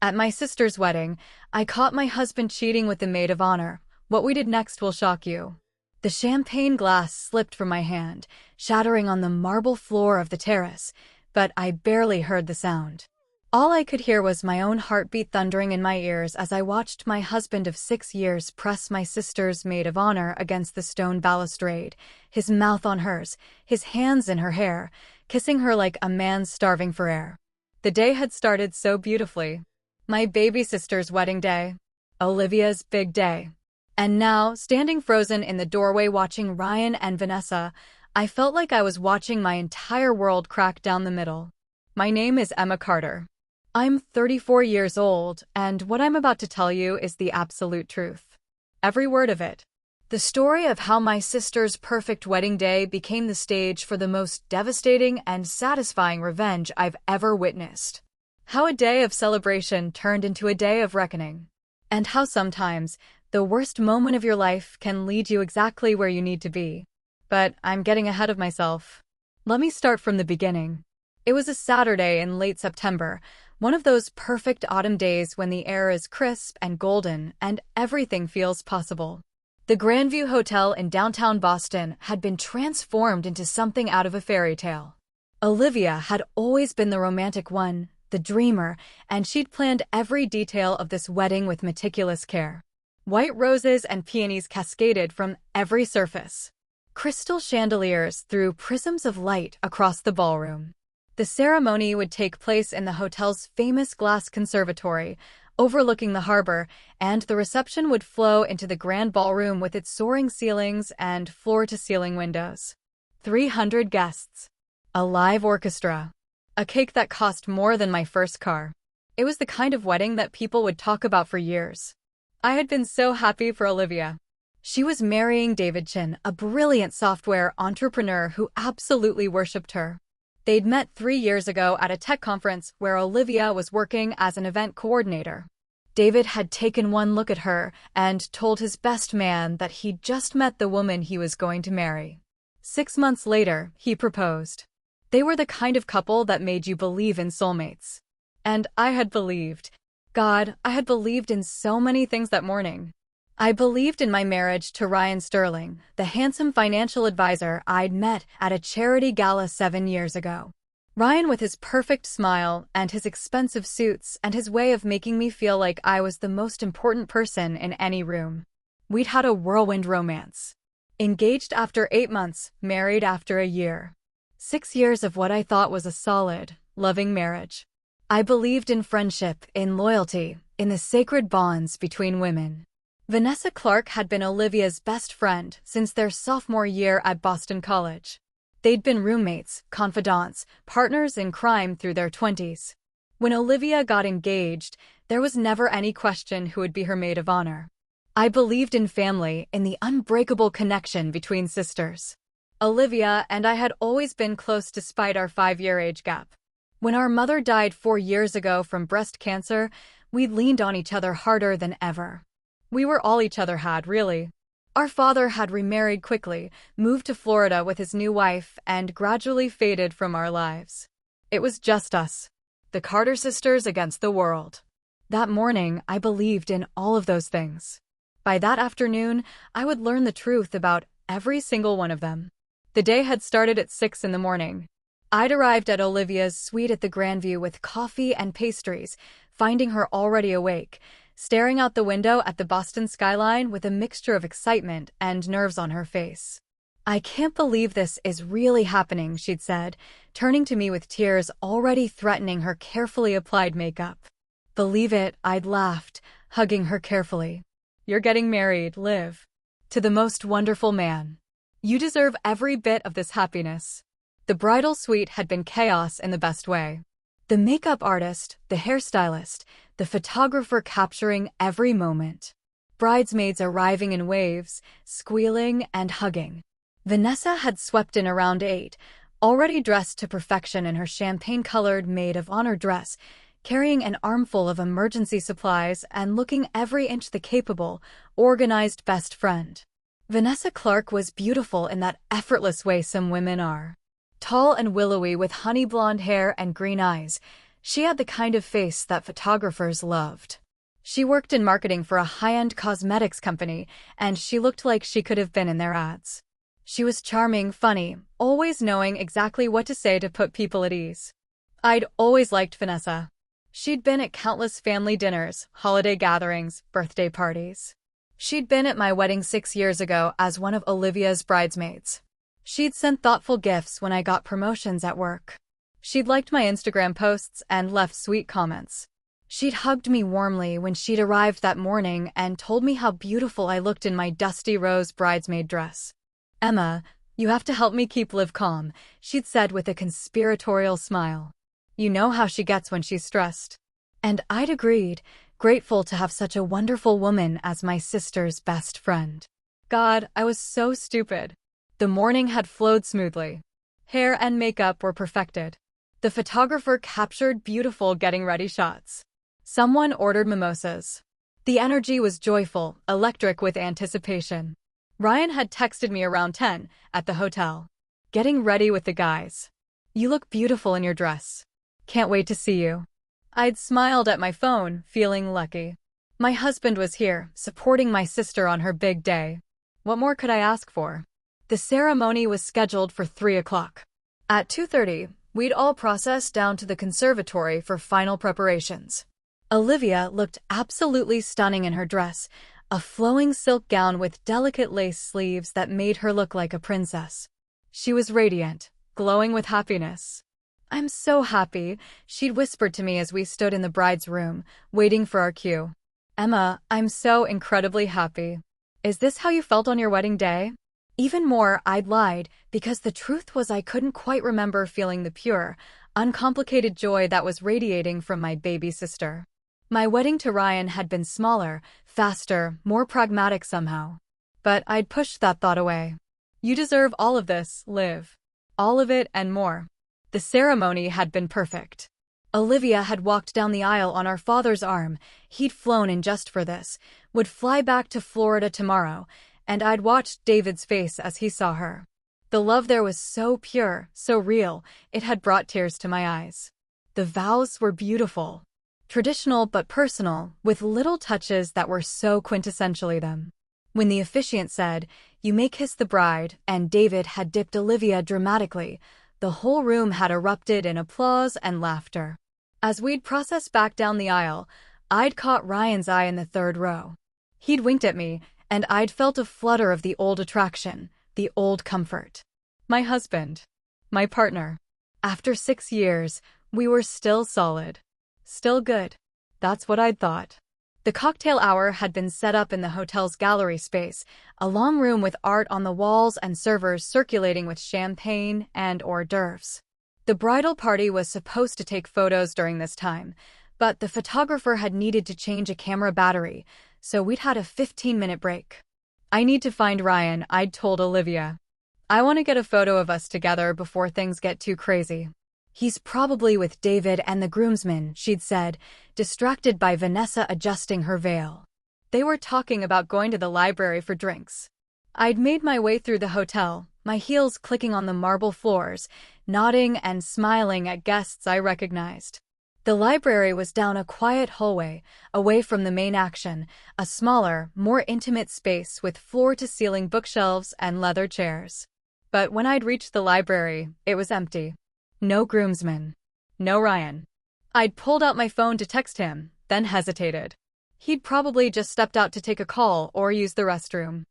At my sister's wedding, I caught my husband cheating with the maid of honor. What we did next will shock you. The champagne glass slipped from my hand, shattering on the marble floor of the terrace, but I barely heard the sound. All I could hear was my own heartbeat thundering in my ears as I watched my husband of 6 years press my sister's maid of honor against the stone balustrade, his mouth on hers, his hands in her hair, kissing her like a man starving for air. The day had started so beautifully. My baby sister's wedding day. Olivia's big day. And now, standing frozen in the doorway watching Ryan and Vanessa, I felt like I was watching my entire world crack down the middle. My name is Emma Carter. I'm 34 years old, and what I'm about to tell you is the absolute truth. Every word of it. The story of how my sister's perfect wedding day became the stage for the most devastating and satisfying revenge I've ever witnessed. How a day of celebration turned into a day of reckoning. And how sometimes, the worst moment of your life can lead you exactly where you need to be. But I'm getting ahead of myself. Let me start from the beginning. It was a Saturday in late September, one of those perfect autumn days when the air is crisp and golden and everything feels possible. The Grandview Hotel in downtown Boston had been transformed into something out of a fairy tale. Olivia had always been the romantic one, the dreamer, and she'd planned every detail of this wedding with meticulous care. White roses and peonies cascaded from every surface. Crystal chandeliers threw prisms of light across the ballroom. The ceremony would take place in the hotel's famous glass conservatory, overlooking the harbor, and the reception would flow into the grand ballroom with its soaring ceilings and floor-to-ceiling windows. 300 guests. A live orchestra. A cake that cost more than my first car. It was the kind of wedding that people would talk about for years. I had been so happy for Olivia. She was marrying David Chin, a brilliant software entrepreneur who absolutely worshipped her. They'd met 3 years ago at a tech conference where Olivia was working as an event coordinator. David had taken one look at her and told his best man that he'd just met the woman he was going to marry. 6 months later, he proposed. They were the kind of couple that made you believe in soulmates. And I had believed. God, I had believed in so many things that morning. I believed in my marriage to Ryan Sterling, the handsome financial advisor I'd met at a charity gala 7 years ago. Ryan with his perfect smile and his expensive suits and his way of making me feel like I was the most important person in any room. We'd had a whirlwind romance. Engaged after 8 months, married after a year. 6 years of what I thought was a solid, loving marriage. I believed in friendship, in loyalty, in the sacred bonds between women. Vanessa Clark had been Olivia's best friend since their sophomore year at Boston College. They'd been roommates, confidants, partners in crime through their 20s. When Olivia got engaged, there was never any question who would be her maid of honor. I believed in family, in the unbreakable connection between sisters. Olivia and I had always been close despite our 5-year age gap. When our mother died 4 years ago from breast cancer, we leaned on each other harder than ever. We were all each other had, really. Our father had remarried quickly, moved to Florida with his new wife, and gradually faded from our lives. It was just us. The Carter sisters against the world. That morning, I believed in all of those things. By that afternoon, I would learn the truth about every single one of them. The day had started at 6 in the morning. I'd arrived at Olivia's suite at the Grandview with coffee and pastries, finding her already awake, staring out the window at the Boston skyline with a mixture of excitement and nerves on her face. "I can't believe this is really happening," she'd said, turning to me with tears already threatening her carefully applied makeup. "Believe it," I'd laughed, hugging her carefully. "You're getting married, Liv. To the most wonderful man. You deserve every bit of this happiness." The bridal suite had been chaos in the best way. The makeup artist, the hairstylist, the photographer capturing every moment. Bridesmaids arriving in waves, squealing and hugging. Vanessa had swept in around 8, already dressed to perfection in her champagne-colored maid of honor dress, carrying an armful of emergency supplies and looking every inch the capable, organized best friend. Vanessa Clark was beautiful in that effortless way some women are. Tall and willowy with honey blonde hair and green eyes, She had the kind of face that photographers loved. She worked in marketing for a high-end cosmetics company, and she looked like she could have been in their ads. She was charming, funny, always knowing exactly what to say to put people at ease. I'd always liked Vanessa. She'd been at countless family dinners, holiday gatherings, birthday parties. She'd been at my wedding 6 years ago as one of Olivia's bridesmaids. She'd sent thoughtful gifts when I got promotions at work. She'd liked my Instagram posts and left sweet comments. She'd hugged me warmly when she'd arrived that morning and told me how beautiful I looked in my dusty rose bridesmaid dress. "Emma, you have to help me keep Liv calm," she'd said with a conspiratorial smile. "You know how she gets when she's stressed." And I'd agreed, grateful to have such a wonderful woman as my sister's best friend. God, I was so stupid. The morning had flowed smoothly. Hair and makeup were perfected. The photographer captured beautiful getting-ready shots. Someone ordered mimosas. The energy was joyful, electric with anticipation. Ryan had texted me around 10 at the hotel. "Getting ready with the guys. You look beautiful in your dress. Can't wait to see you." I'd smiled at my phone, feeling lucky. My husband was here, supporting my sister on her big day. What more could I ask for? The ceremony was scheduled for 3 o'clock. At 2:30, we'd all processed down to the conservatory for final preparations. Olivia looked absolutely stunning in her dress, a flowing silk gown with delicate lace sleeves that made her look like a princess. She was radiant, glowing with happiness. "I'm so happy," she'd whispered to me as we stood in the bride's room, waiting for our cue. "Emma, I'm so incredibly happy. Is this how you felt on your wedding day?" Even more, I'd lied, because the truth was I couldn't quite remember feeling the pure, uncomplicated joy that was radiating from my baby sister. My wedding to Ryan had been smaller, faster, more pragmatic somehow. But I'd pushed that thought away. "You deserve all of this, Liv. All of it and more." The ceremony had been perfect. Olivia had walked down the aisle on our father's arm. He'd flown in just for this, would fly back to Florida tomorrow, and I'd watched David's face as he saw her. The love there was so pure, so real, it had brought tears to my eyes. The vows were beautiful. Traditional but personal, with little touches that were so quintessentially them. When the officiant said, "You may kiss the bride," and David had dipped Olivia dramatically, the whole room had erupted in applause and laughter. As we'd processed back down the aisle, I'd caught Ryan's eye in the third row. He'd winked at me, and I'd felt a flutter of the old attraction, the old comfort. My husband. My partner. After 6 years, we were still solid. Still good. That's what I'd thought. The cocktail hour had been set up in the hotel's gallery space, a long room with art on the walls and servers circulating with champagne and hors d'oeuvres. The bridal party was supposed to take photos during this time, but the photographer had needed to change a camera battery, so we'd had a 15-minute break. "I need to find Ryan," I'd told Olivia. "I want to get a photo of us together before things get too crazy." "He's probably with David and the groomsmen," she'd said, distracted by Vanessa adjusting her veil. They were talking about going to the library for drinks. I'd made my way through the hotel, my heels clicking on the marble floors, nodding and smiling at guests I recognized. The library was down a quiet hallway, away from the main action, a smaller, more intimate space with floor-to-ceiling bookshelves and leather chairs. But when I'd reached the library, it was empty. No groomsmen. No Ryan. I'd pulled out my phone to text him, then hesitated. He'd probably just stepped out to take a call or use the restroom.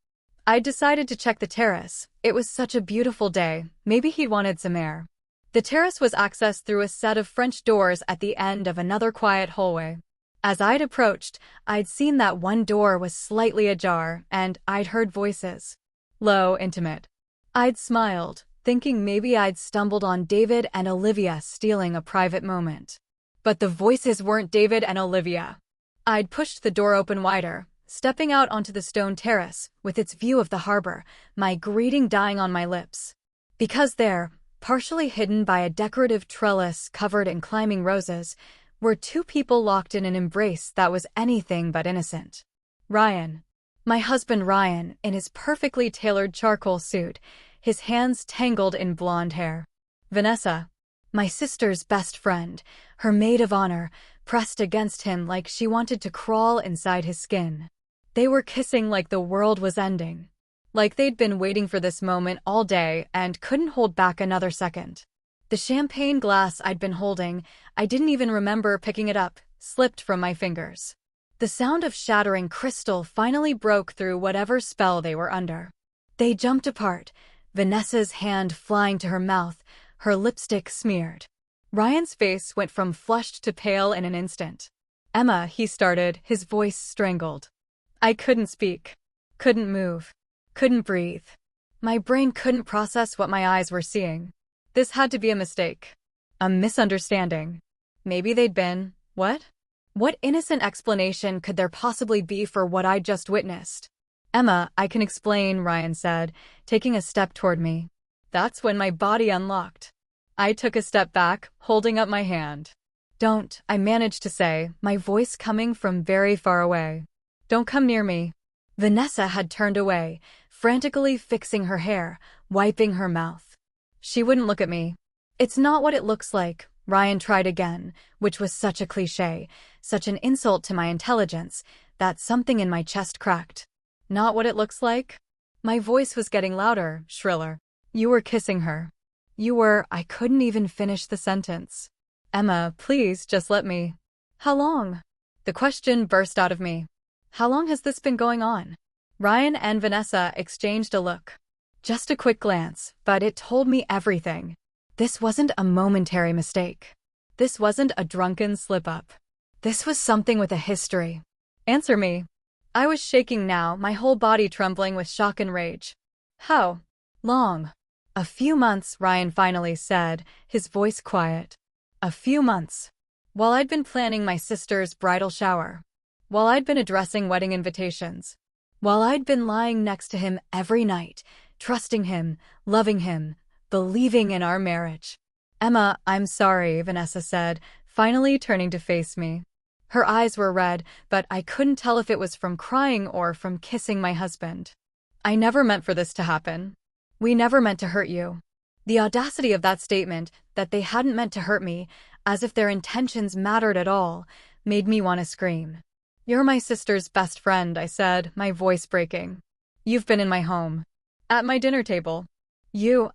I'd decided to check the terrace. It was such a beautiful day, maybe he wanted some air. The terrace was accessed through a set of French doors at the end of another quiet hallway. As I'd approached, I'd seen that one door was slightly ajar, and I'd heard voices. Low, intimate. I'd smiled, thinking maybe I'd stumbled on David and Olivia stealing a private moment. But the voices weren't David and Olivia. I'd pushed the door open wider, stepping out onto the stone terrace, with its view of the harbor, my greeting dying on my lips. Because there, partially hidden by a decorative trellis covered in climbing roses, were 2 people locked in an embrace that was anything but innocent. Ryan. My husband Ryan, in his perfectly tailored charcoal suit, his hands tangled in blonde hair. Vanessa. My sister's best friend, her maid of honor, pressed against him like she wanted to crawl inside his skin. They were kissing like the world was ending. Like they'd been waiting for this moment all day and couldn't hold back another second. The champagne glass I'd been holding, I didn't even remember picking it up, slipped from my fingers. The sound of shattering crystal finally broke through whatever spell they were under. They jumped apart, Vanessa's hand flying to her mouth, her lipstick smeared. Ryan's face went from flushed to pale in an instant. "Emma," he started, his voice strangled. I couldn't speak, couldn't move, couldn't breathe. My brain couldn't process what my eyes were seeing. This had to be a mistake. A misunderstanding. Maybe they'd been, what? What innocent explanation could there possibly be for what I'd just witnessed? "Emma, I can explain," Ryan said, taking a step toward me. That's when my body unlocked. I took a step back, holding up my hand. "Don't," I managed to say, my voice coming from very far away. "Don't come near me." Vanessa had turned away, frantically fixing her hair, wiping her mouth. She wouldn't look at me. "It's not what it looks like," Ryan tried again, which was such a cliché, such an insult to my intelligence, that something in my chest cracked. "Not what it looks like?" My voice was getting louder, shriller. "You were kissing her. You were—" I couldn't even finish the sentence. "Emma, please, just let me." "How long?" The question burst out of me. How long has this been going on? Ryan and Vanessa exchanged a look. Just a quick glance, but it told me everything. This wasn't a momentary mistake. This wasn't a drunken slip-up. This was something with a history. "Answer me." I was shaking now, my whole body trembling with shock and rage. "How long?" "A few months," Ryan finally said, his voice quiet. "A few months." While I'd been planning my sister's bridal shower. While I'd been addressing wedding invitations. While I'd been lying next to him every night, trusting him, loving him, believing in our marriage. "Emma, I'm sorry," Vanessa said, finally turning to face me. Her eyes were red, but I couldn't tell if it was from crying or from kissing my husband. "I never meant for this to happen. We never meant to hurt you." The audacity of that statement, that they hadn't meant to hurt me, as if their intentions mattered at all, made me want to scream. "You're my sister's best friend," I said, my voice breaking. "You've been in my home. At my dinner table.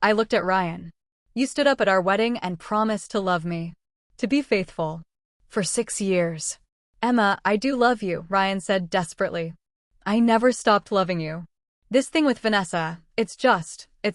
I looked at Ryan. You stood up at our wedding and promised to love me. To be faithful. For 6 years. "Emma, I do love you," Ryan said desperately. "I never stopped loving you. This thing with Vanessa, it's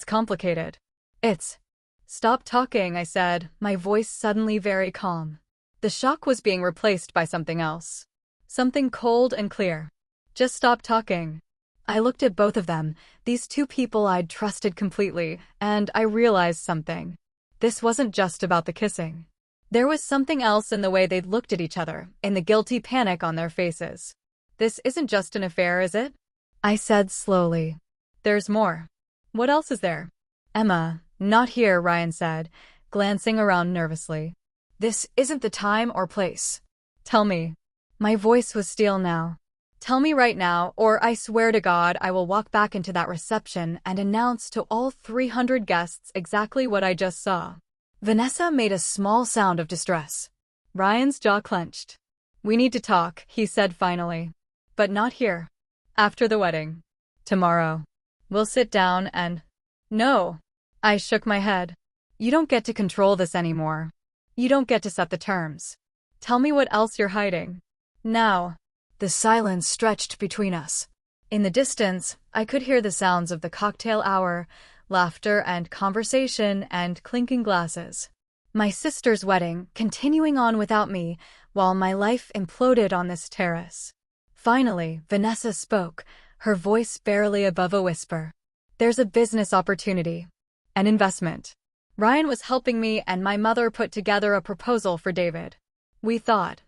complicated. It's—" "Stop talking," I said, my voice suddenly very calm. The shock was being replaced by something else. Something cold and clear. "Just stop talking." I looked at both of them, these two people I'd trusted completely, and I realized something. This wasn't just about the kissing. There was something else in the way they'd looked at each other, in the guilty panic on their faces. "This isn't just an affair, is it?" I said slowly. "There's more." "What else is there?" "Emma, not here," Ryan said, glancing around nervously. "This isn't the time or place. Tell me." My voice was steel now. "Tell me right now, or I swear to God I will walk back into that reception and announce to all 300 guests exactly what I just saw." Vanessa made a small sound of distress. Ryan's jaw clenched. "We need to talk," he said finally. "But not here. After the wedding. Tomorrow. We'll sit down and—" "No." I shook my head. "You don't get to control this anymore. You don't get to set the terms. Tell me what else you're hiding. Now." The silence stretched between us. In the distance, I could hear the sounds of the cocktail hour, laughter and conversation and clinking glasses. My sister's wedding, continuing on without me, while my life imploded on this terrace. Finally, Vanessa spoke, her voice barely above a whisper. "There's a business opportunity. An investment. Ryan was helping me and my mother put together a proposal for David. We thought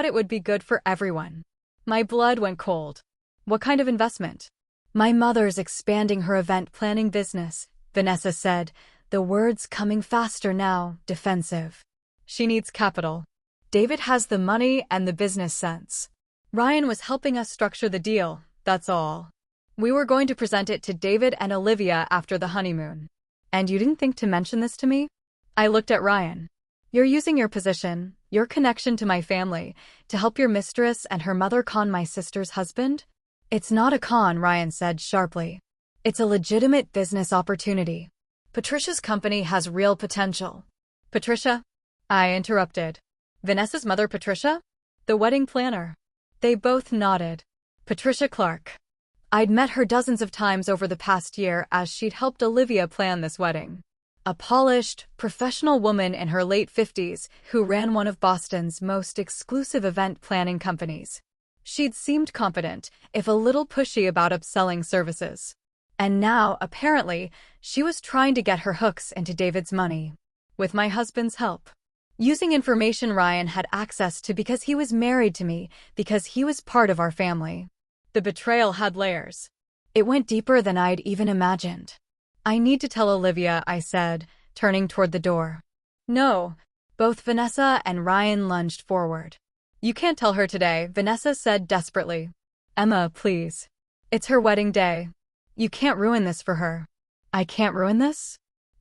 it would be good for everyone." My blood went cold. "What kind of investment?" "My mother's expanding her event planning business," Vanessa said, the words coming faster now, defensive. "She needs capital. David has the money and the business sense. Ryan was helping us structure the deal, that's all. We were going to present it to David and Olivia after the honeymoon. And you didn't think to mention this to me?" I looked at Ryan. You're using your position, your connection to my family, to help your mistress and her mother con my sister's husband? It's not a con, Ryan said sharply. It's a legitimate business opportunity. Patricia's company has real potential. Patricia? I interrupted. Vanessa's mother, Patricia? The wedding planner. They both nodded. Patricia Clark. I'd met her dozens of times over the past year as she'd helped Olivia plan this wedding. A polished, professional woman in her late 50s who ran one of Boston's most exclusive event planning companies. She'd seemed competent, if a little pushy about upselling services. And now, apparently, she was trying to get her hooks into David's money. With my husband's help. Using information Ryan had access to because he was married to me, because he was part of our family. The betrayal had layers. It went deeper than I'd even imagined. I need to tell Olivia, I said, turning toward the door. No. Both Vanessa and Ryan lunged forward. You can't tell her today, Vanessa said desperately. Emma, please. It's her wedding day. You can't ruin this for her. I can't ruin this?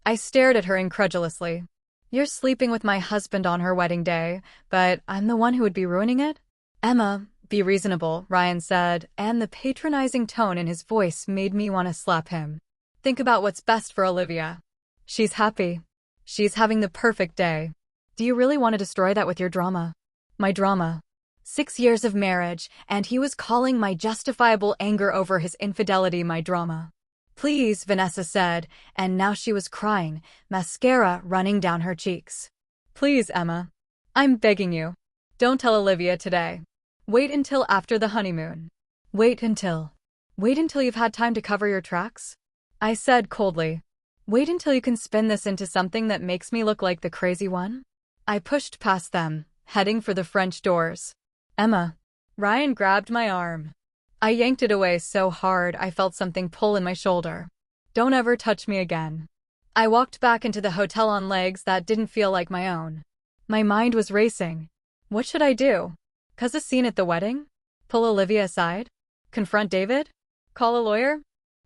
I stared at her incredulously. You're sleeping with my husband on her wedding day, but I'm the one who would be ruining it? Emma, be reasonable, Ryan said, and the patronizing tone in his voice made me want to slap him. Think about what's best for Olivia. She's happy. She's having the perfect day. Do you really want to destroy that with your drama? My drama. 6 years of marriage, and he was calling my justifiable anger over his infidelity my drama. Please, Vanessa said, and now she was crying, mascara running down her cheeks. Please, Emma. I'm begging you. Don't tell Olivia today. Wait until after the honeymoon. Wait until you've had time to cover your tracks? I said coldly. Wait until you can spin this into something that makes me look like the crazy one? I pushed past them, heading for the French doors. Emma. Ryan grabbed my arm. I yanked it away so hard I felt something pull in my shoulder. Don't ever touch me again. I walked back into the hotel on legs that didn't feel like my own. My mind was racing. What should I do? Cause a scene at the wedding? Pull Olivia aside? Confront David? Call a lawyer?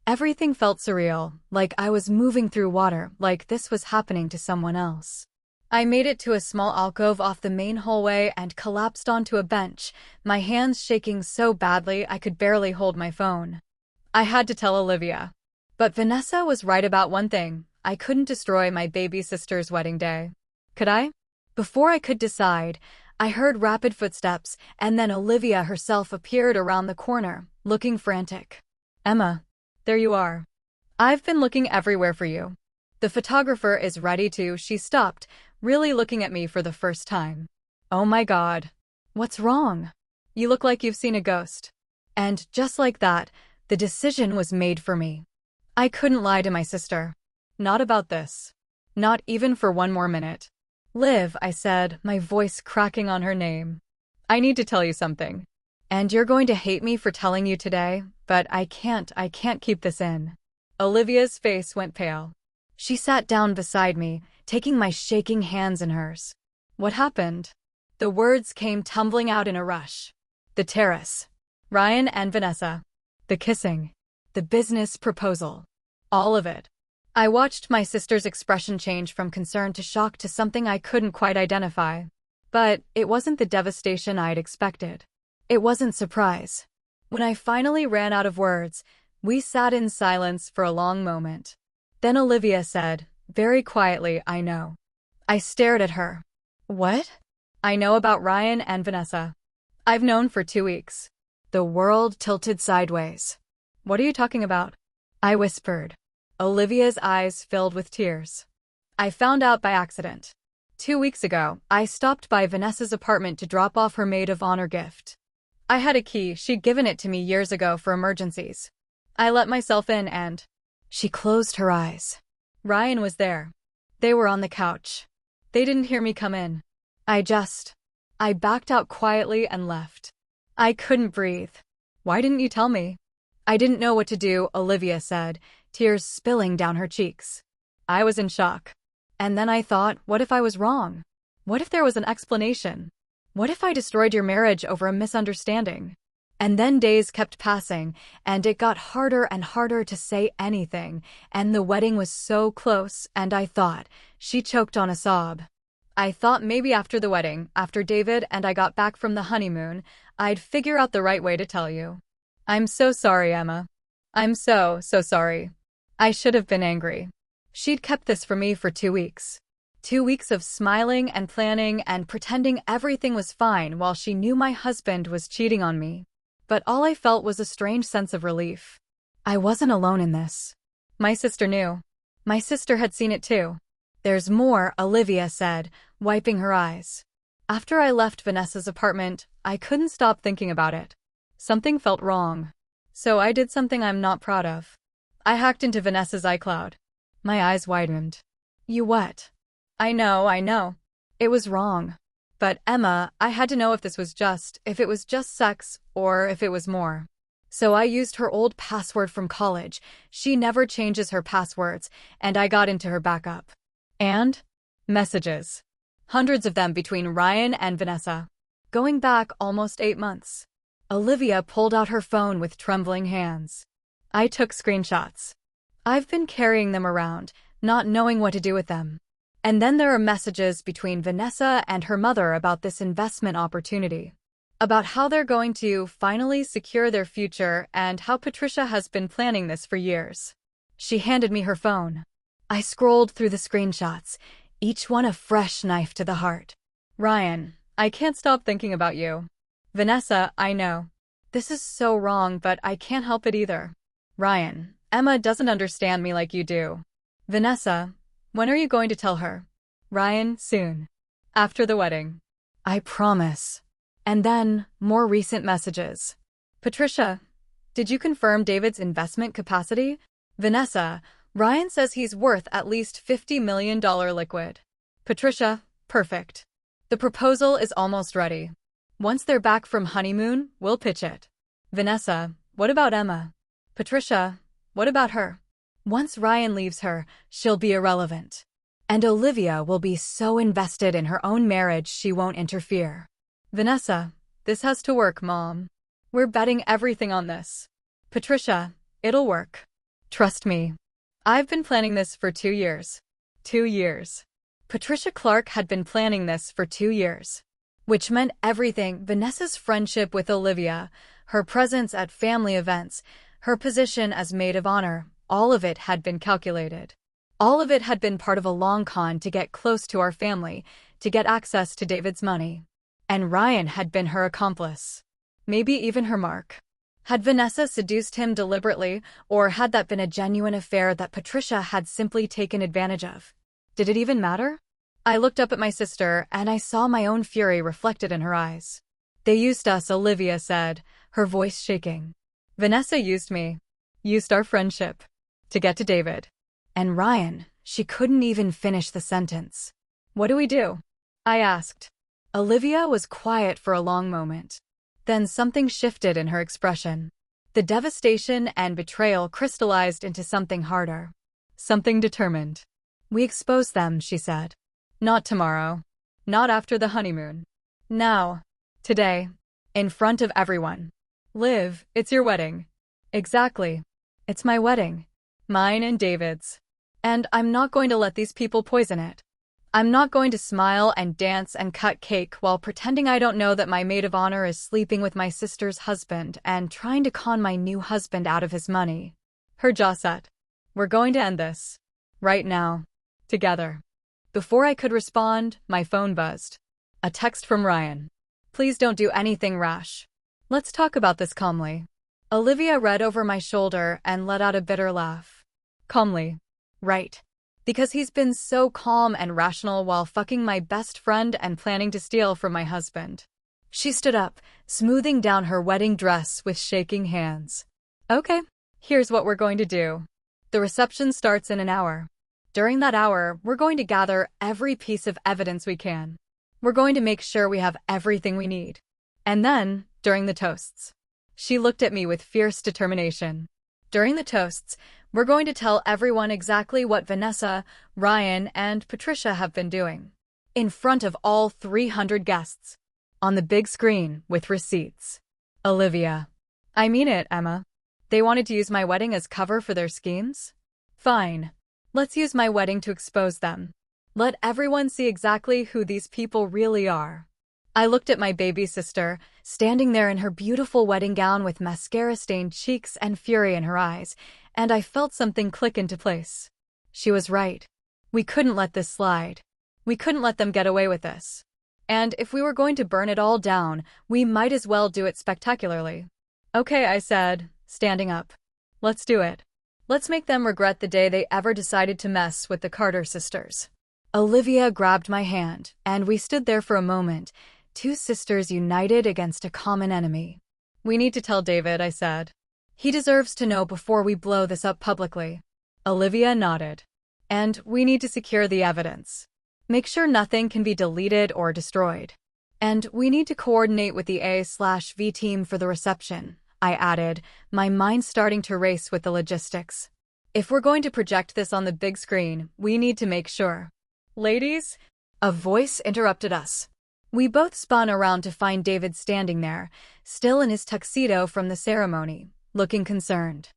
Everything felt surreal, like I was moving through water, like this was happening to someone else. I made it to a small alcove off the main hallway and collapsed onto a bench, my hands shaking so badly I could barely hold my phone. I had to tell Olivia. But Vanessa was right about one thing. I couldn't destroy my baby sister's wedding day. Could I? Before I could decide, I heard rapid footsteps, and then Olivia herself appeared around the corner, looking frantic. Emma, there you are. I've been looking everywhere for you. The photographer is ready to, she stopped, really looking at me for the first time. Oh my God. What's wrong? You look like you've seen a ghost. And just like that, the decision was made for me. I couldn't lie to my sister. Not about this. Not even for one more minute. Liv, I said, my voice cracking on her name. I need to tell you something. And you're going to hate me for telling you today, but I can't keep this in. Olivia's face went pale. She sat down beside me, taking my shaking hands in hers. What happened? The words came tumbling out in a rush. The terrace. Ryan and Vanessa. The kissing. The business proposal. All of it. I watched my sister's expression change from concern to shock to something I couldn't quite identify. But it wasn't the devastation I'd expected. It wasn't surprise. When I finally ran out of words, we sat in silence for a long moment. Then Olivia said, very quietly, I know. I stared at her. What? I know about Ryan and Vanessa. I've known for 2 weeks. The world tilted sideways. What are you talking about? I whispered. Olivia's eyes filled with tears. I found out by accident. 2 weeks ago, I stopped by Vanessa's apartment to drop off her maid of honor gift. I had a key, she'd given it to me years ago for emergencies. I let myself in and... She closed her eyes. Ryan was there. They were on the couch. They didn't hear me come in. I backed out quietly and left. I couldn't breathe. Why didn't you tell me? I didn't know what to do, Olivia said, tears spilling down her cheeks. I was in shock. And then I thought, what if I was wrong? What if there was an explanation? What if I destroyed your marriage over a misunderstanding? And then days kept passing, and it got harder and harder to say anything, and the wedding was so close, and I thought, she choked on a sob. I thought maybe after the wedding, after David and I got back from the honeymoon, I'd figure out the right way to tell you. I'm so sorry, Emma. I'm so sorry. I should have been angry. She'd kept this from me for 2 weeks. 2 weeks of smiling and planning and pretending everything was fine while she knew my husband was cheating on me. But all I felt was a strange sense of relief. I wasn't alone in this. My sister knew. My sister had seen it too. There's more, Olivia said, wiping her eyes. After I left Vanessa's apartment, I couldn't stop thinking about it. Something felt wrong. So I did something I'm not proud of. I hacked into Vanessa's iCloud. My eyes widened. You what? I know. It was wrong. But Emma, I had to know if it was just sex, or if it was more. So I used her old password from college. She never changes her passwords, and I got into her backup. And? Messages. Hundreds of them between Ryan and Vanessa. Going back almost 8 months. Olivia pulled out her phone with trembling hands. I took screenshots. I've been carrying them around, not knowing what to do with them. And then there are messages between Vanessa and her mother about this investment opportunity. About how they're going to finally secure their future and how Patricia has been planning this for years. She handed me her phone. I scrolled through the screenshots, each one a fresh knife to the heart. Ryan, I can't stop thinking about you. Vanessa, I know. This is so wrong, but I can't help it either. Ryan, Emma doesn't understand me like you do. Vanessa, when are you going to tell her? Ryan, soon. After the wedding. I promise. And then, more recent messages. Patricia, did you confirm David's investment capacity? Vanessa, Ryan says he's worth at least $50 million liquid. Patricia, perfect. The proposal is almost ready. Once they're back from honeymoon, we'll pitch it. Vanessa, what about Emma? Patricia, what about her? Once Ryan leaves her, she'll be irrelevant. And Olivia will be so invested in her own marriage she won't interfere. Vanessa, this has to work, Mom. We're betting everything on this. Patricia, it'll work. Trust me. I've been planning this for 2 years. 2 years. Patricia Clark had been planning this for 2 years. Which meant everything: Vanessa's friendship with Olivia, her presence at family events, her position as maid of honor, all of it had been calculated. All of it had been part of a long con to get close to our family, to get access to David's money. And Ryan had been her accomplice. Maybe even her mark. Had Vanessa seduced him deliberately, or had that been a genuine affair that Patricia had simply taken advantage of? Did it even matter? I looked up at my sister, and I saw my own fury reflected in her eyes. They used us, Olivia said, her voice shaking. Vanessa used me. Used our friendship. To get to David. And Ryan, she couldn't even finish the sentence. What do we do? I asked. Olivia was quiet for a long moment. Then something shifted in her expression. The devastation and betrayal crystallized into something harder. Something determined. We expose them, she said. Not tomorrow. Not after the honeymoon. Now. Today. In front of everyone. Liv, it's your wedding. Exactly. It's my wedding. Mine and David's. And I'm not going to let these people poison it. I'm not going to smile and dance and cut cake while pretending I don't know that my maid of honor is sleeping with my sister's husband and trying to con my new husband out of his money. Her jaw set. We're going to end this. Right now. Together. Before I could respond, my phone buzzed. A text from Ryan. Please don't do anything rash. Let's talk about this calmly. Olivia read over my shoulder and let out a bitter laugh. Calmly. Right. Because he's been so calm and rational while fucking my best friend and planning to steal from my husband. She stood up, smoothing down her wedding dress with shaking hands. Okay, here's what we're going to do. The reception starts in an hour. During that hour, we're going to gather every piece of evidence we can. We're going to make sure we have everything we need. And then, during the toasts. She looked at me with fierce determination. During the toasts, we're going to tell everyone exactly what Vanessa, Ryan, and Patricia have been doing. In front of all 300 guests. On the big screen, with receipts. Olivia. I mean it, Emma. They wanted to use my wedding as cover for their schemes? Fine. Let's use my wedding to expose them. Let everyone see exactly who these people really are. I looked at my baby sister, standing there in her beautiful wedding gown with mascara-stained cheeks and fury in her eyes, and I felt something click into place. She was right. We couldn't let this slide. We couldn't let them get away with this. And if we were going to burn it all down, we might as well do it spectacularly. Okay, I said, standing up. Let's do it. Let's make them regret the day they ever decided to mess with the Carter sisters. Olivia grabbed my hand, and we stood there for a moment, two sisters united against a common enemy. We need to tell David, I said. He deserves to know before we blow this up publicly. Olivia nodded. And we need to secure the evidence. Make sure nothing can be deleted or destroyed. And we need to coordinate with the A/V team for the reception, I added, my mind starting to race with the logistics. If we're going to project this on the big screen, we need to make sure. Ladies? A voice interrupted us. We both spun around to find David standing there, still in his tuxedo from the ceremony, looking concerned.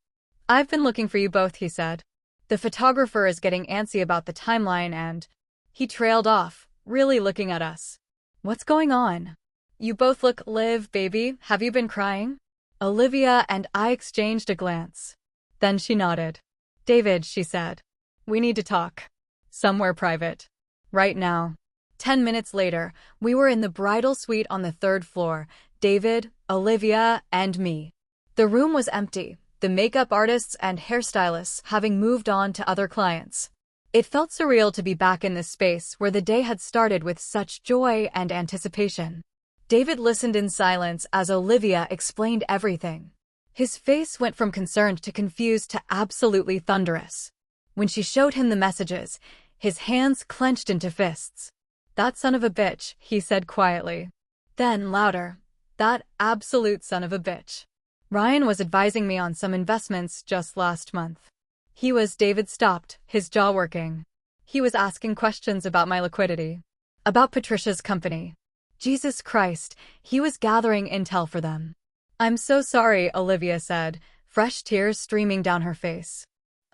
I've been looking for you both, he said. The photographer is getting antsy about the timeline and… He trailed off, really looking at us. What's going on? You both look… Liv, baby, have you been crying? Olivia and I exchanged a glance. Then she nodded. David, she said. We need to talk. Somewhere private. Right now. 10 minutes later, we were in the bridal suite on the 3rd floor, David, Olivia, and me. The room was empty, the makeup artists and hairstylists having moved on to other clients. It felt surreal to be back in this space where the day had started with such joy and anticipation. David listened in silence as Olivia explained everything. His face went from concerned to confused to absolutely thunderous. When she showed him the messages, his hands clenched into fists. That son of a bitch, he said quietly. Then, louder, that absolute son of a bitch. Ryan was advising me on some investments just last month. David stopped, his jaw working. He was asking questions about my liquidity. About Patricia's company. Jesus Christ, he was gathering intel for them. I'm so sorry, Olivia said, fresh tears streaming down her face.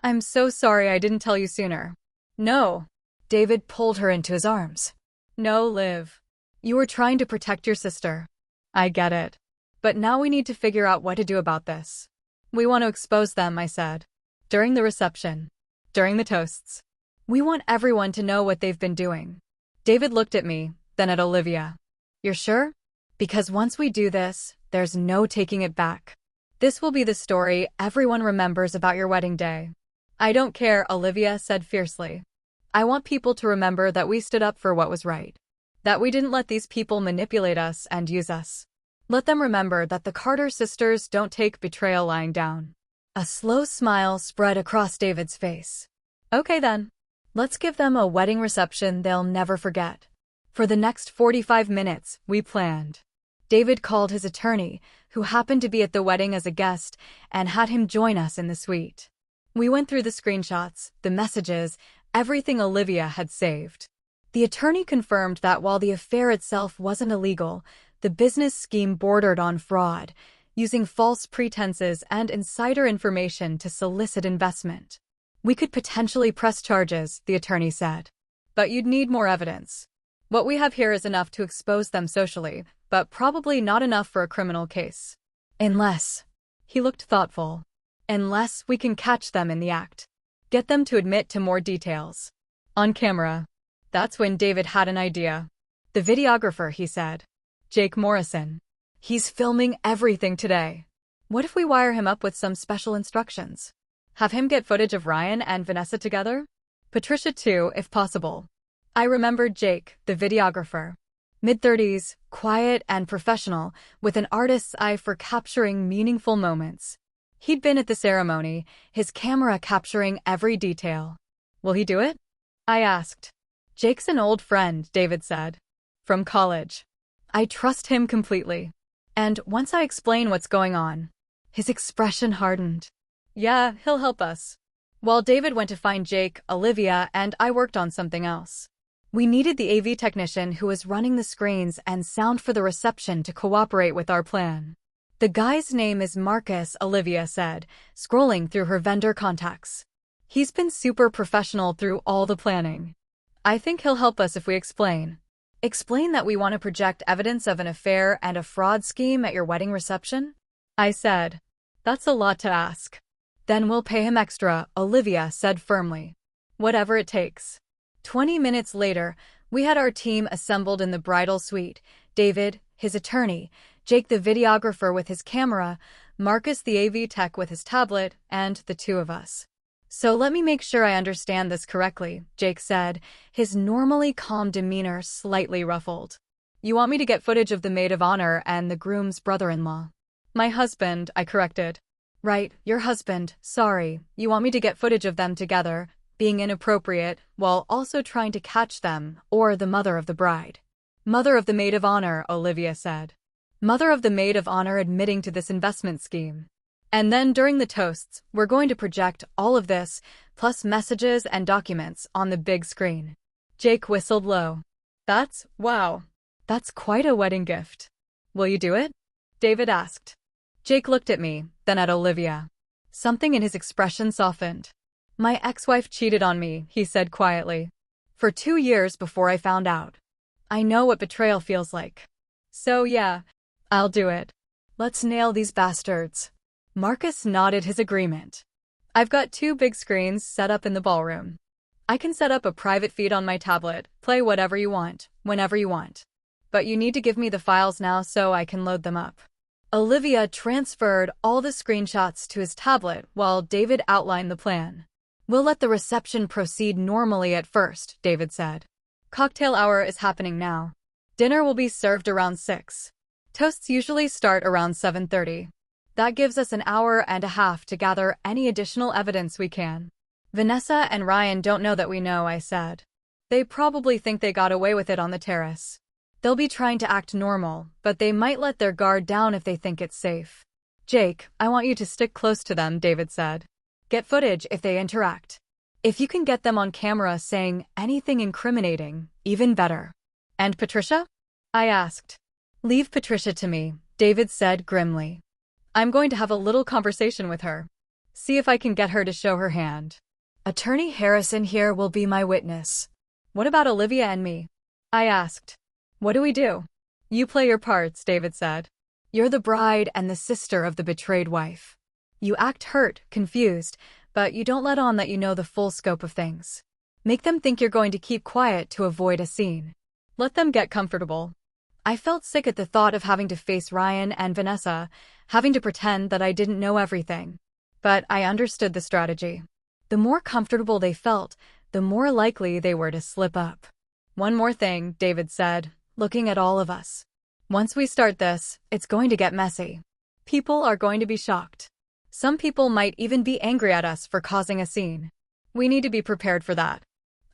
I'm so sorry I didn't tell you sooner. No. David pulled her into his arms. No, Liv. You were trying to protect your sister. I get it. But now we need to figure out what to do about this. We want to expose them, I said. During the reception. During the toasts. We want everyone to know what they've been doing. David looked at me, then at Olivia. You're sure? Because once we do this, there's no taking it back. This will be the story everyone remembers about your wedding day. I don't care, Olivia said fiercely. I want people to remember that we stood up for what was right. That we didn't let these people manipulate us and use us. Let them remember that the Carter sisters don't take betrayal lying down. A slow smile spread across David's face. Okay then. Let's give them a wedding reception they'll never forget. For the next 45 minutes, we planned. David called his attorney, who happened to be at the wedding as a guest, and had him join us in the suite. We went through the screenshots, the messages, everything Olivia had saved. The attorney confirmed that while the affair itself wasn't illegal, the business scheme bordered on fraud, using false pretenses and insider information to solicit investment. We could potentially press charges, the attorney said. But you'd need more evidence. What we have here is enough to expose them socially, but probably not enough for a criminal case. Unless, he looked thoughtful, unless we can catch them in the act. Get them to admit to more details. On camera. That's when David had an idea. The videographer, he said. Jake Morrison. He's filming everything today. What if we wire him up with some special instructions? Have him get footage of Ryan and Vanessa together? Patricia too, if possible. I remembered Jake, the videographer. Mid-30s, quiet and professional, with an artist's eye for capturing meaningful moments. He'd been at the ceremony, his camera capturing every detail. Will he do it? I asked. Jake's an old friend, David said. From college. I trust him completely. And once I explain what's going on, his expression hardened. Yeah, he'll help us. While David went to find Jake, Olivia, and I worked on something else. We needed the AV technician who was running the screens and sound for the reception to cooperate with our plan. The guy's name is Marcus, Olivia said, scrolling through her vendor contacts. He's been super professional through all the planning. I think he'll help us if we explain. Explain that we want to project evidence of an affair and a fraud scheme at your wedding reception? I said. That's a lot to ask. Then we'll pay him extra, Olivia said firmly. Whatever it takes. 20 minutes later, we had our team assembled in the bridal suite. David, his attorney, Jake the videographer with his camera, Marcus the AV tech with his tablet, and the two of us. So let me make sure I understand this correctly, Jake said, his normally calm demeanor slightly ruffled. You want me to get footage of the maid of honor and the groom's brother-in-law? My husband, I corrected. Right, your husband, sorry. You want me to get footage of them together, being inappropriate, while also trying to catch them, or the mother of the bride. Mother of the maid of honor, Olivia said. Mother of the maid of honor admitting to this investment scheme. And then during the toasts, we're going to project all of this, plus messages and documents, on the big screen. Jake whistled low. Wow. That's quite a wedding gift. Will you do it? David asked. Jake looked at me, then at Olivia. Something in his expression softened. My ex-wife cheated on me, he said quietly. For 2 years before I found out. I know what betrayal feels like. So yeah, I'll do it. Let's nail these bastards. Marcus nodded his agreement. I've got 2 big screens set up in the ballroom. I can set up a private feed on my tablet, play whatever you want, whenever you want. But you need to give me the files now so I can load them up. Olivia transferred all the screenshots to his tablet while David outlined the plan. We'll let the reception proceed normally at first, David said. Cocktail hour is happening now. Dinner will be served around 6. Toasts usually start around 7:30. That gives us an hour and a half to gather any additional evidence we can. Vanessa and Ryan don't know that we know, I said. They probably think they got away with it on the terrace. They'll be trying to act normal, but they might let their guard down if they think it's safe. Jake, I want you to stick close to them, David said. Get footage if they interact. If you can get them on camera saying anything incriminating, even better. And Patricia? I asked. Leave Patricia to me, David said grimly. I'm going to have a little conversation with her. See if I can get her to show her hand. Attorney Harrison here will be my witness. What about Olivia and me? I asked. What do we do? You play your parts, David said. You're the bride and the sister of the betrayed wife. You act hurt, confused, but you don't let on that you know the full scope of things. Make them think you're going to keep quiet to avoid a scene. Let them get comfortable. I felt sick at the thought of having to face Ryan and Vanessa, having to pretend that I didn't know everything. But I understood the strategy. The more comfortable they felt, the more likely they were to slip up. One more thing, David said, looking at all of us. Once we start this, it's going to get messy. People are going to be shocked. Some people might even be angry at us for causing a scene. We need to be prepared for that.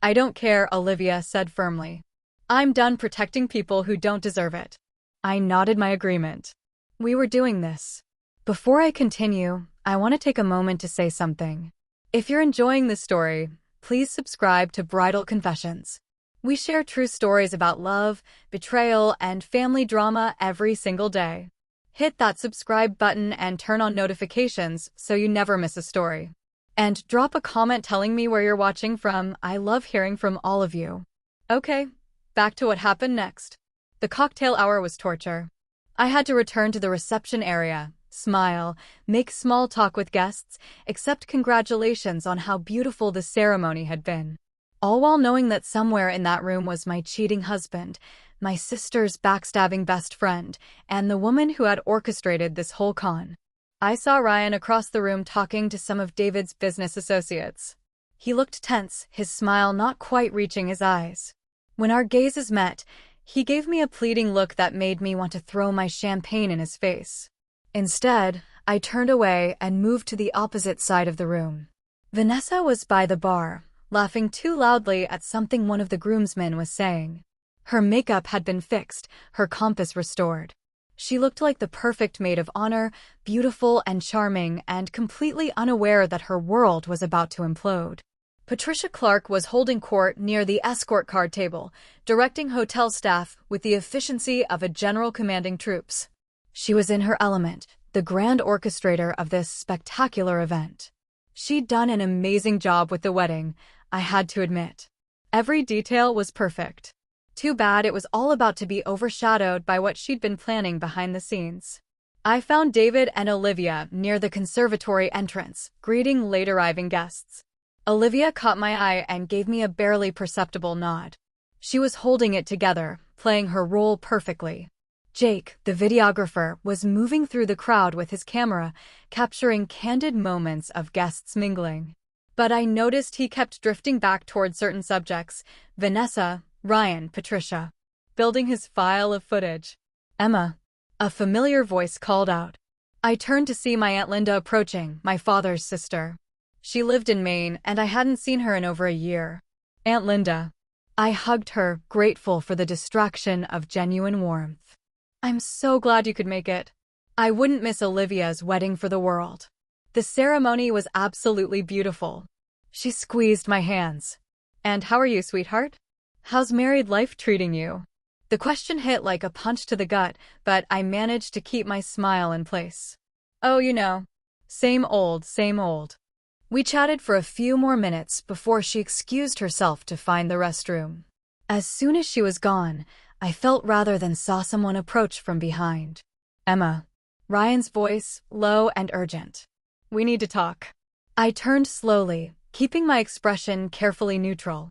I don't care, Olivia said firmly. I'm done protecting people who don't deserve it. I nodded my agreement. We were doing this. Before I continue, I want to take a moment to say something. If you're enjoying this story, please subscribe to Bridal Confessions. We share true stories about love, betrayal, and family drama every single day. Hit that subscribe button and turn on notifications so you never miss a story. And drop a comment telling me where you're watching from. I love hearing from all of you. Okay, back to what happened next. The cocktail hour was torture. I had to return to the reception area, smile, make small talk with guests, accept congratulations on how beautiful the ceremony had been. All while knowing that somewhere in that room was my cheating husband, my sister's backstabbing best friend, and the woman who had orchestrated this whole con. I saw Ryan across the room talking to some of David's business associates. He looked tense, his smile not quite reaching his eyes. When our gazes met, he gave me a pleading look that made me want to throw my champagne in his face. Instead, I turned away and moved to the opposite side of the room. Vanessa was by the bar, laughing too loudly at something one of the groomsmen was saying. Her makeup had been fixed, her compass restored. She looked like the perfect maid of honor, beautiful and charming, and completely unaware that her world was about to implode. Patricia Clark was holding court near the escort card table, directing hotel staff with the efficiency of a general commanding troops. She was in her element, the grand orchestrator of this spectacular event. She'd done an amazing job with the wedding, I had to admit. Every detail was perfect. Too bad it was all about to be overshadowed by what she'd been planning behind the scenes. I found David and Olivia near the conservatory entrance, greeting late-arriving guests. Olivia caught my eye and gave me a barely perceptible nod. She was holding it together, playing her role perfectly. Jake, the videographer, was moving through the crowd with his camera, capturing candid moments of guests mingling. But I noticed he kept drifting back toward certain subjects: Vanessa, Ryan, Patricia. Building his file of footage. "Emma," a familiar voice called out. I turned to see my Aunt Linda approaching, my father's sister. She lived in Maine, and I hadn't seen her in over a year. Aunt Linda. I hugged her, grateful for the distraction of genuine warmth. "I'm so glad you could make it. I wouldn't miss Olivia's wedding for the world." The ceremony was absolutely beautiful. She squeezed my hands. "And how are you, sweetheart? How's married life treating you?" The question hit like a punch to the gut, but I managed to keep my smile in place. "Oh, you know. Same old, same old." We chatted for a few more minutes before she excused herself to find the restroom. As soon as she was gone, I felt rather than saw someone approach from behind. "Emma." Ryan's voice, low and urgent. "We need to talk." I turned slowly, keeping my expression carefully neutral.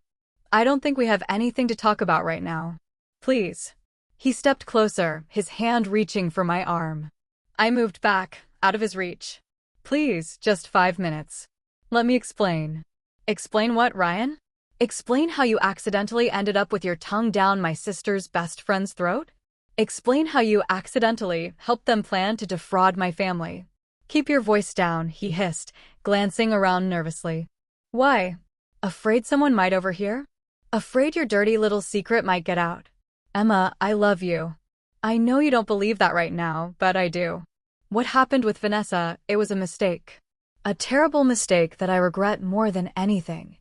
"I don't think we have anything to talk about right now. Please." He stepped closer, his hand reaching for my arm. I moved back, out of his reach. "Please, just 5 minutes. Let me explain." "Explain what, Ryan?" "Explain how you accidentally ended up with your tongue down my sister's best friend's throat? Explain how you accidentally helped them plan to defraud my family." "Keep your voice down," he hissed, glancing around nervously. "Why? Afraid someone might overhear? Afraid your dirty little secret might get out?" "Emma, I love you. I know you don't believe that right now, but I do. What happened with Vanessa, it was a mistake. A terrible mistake that I regret more than anything."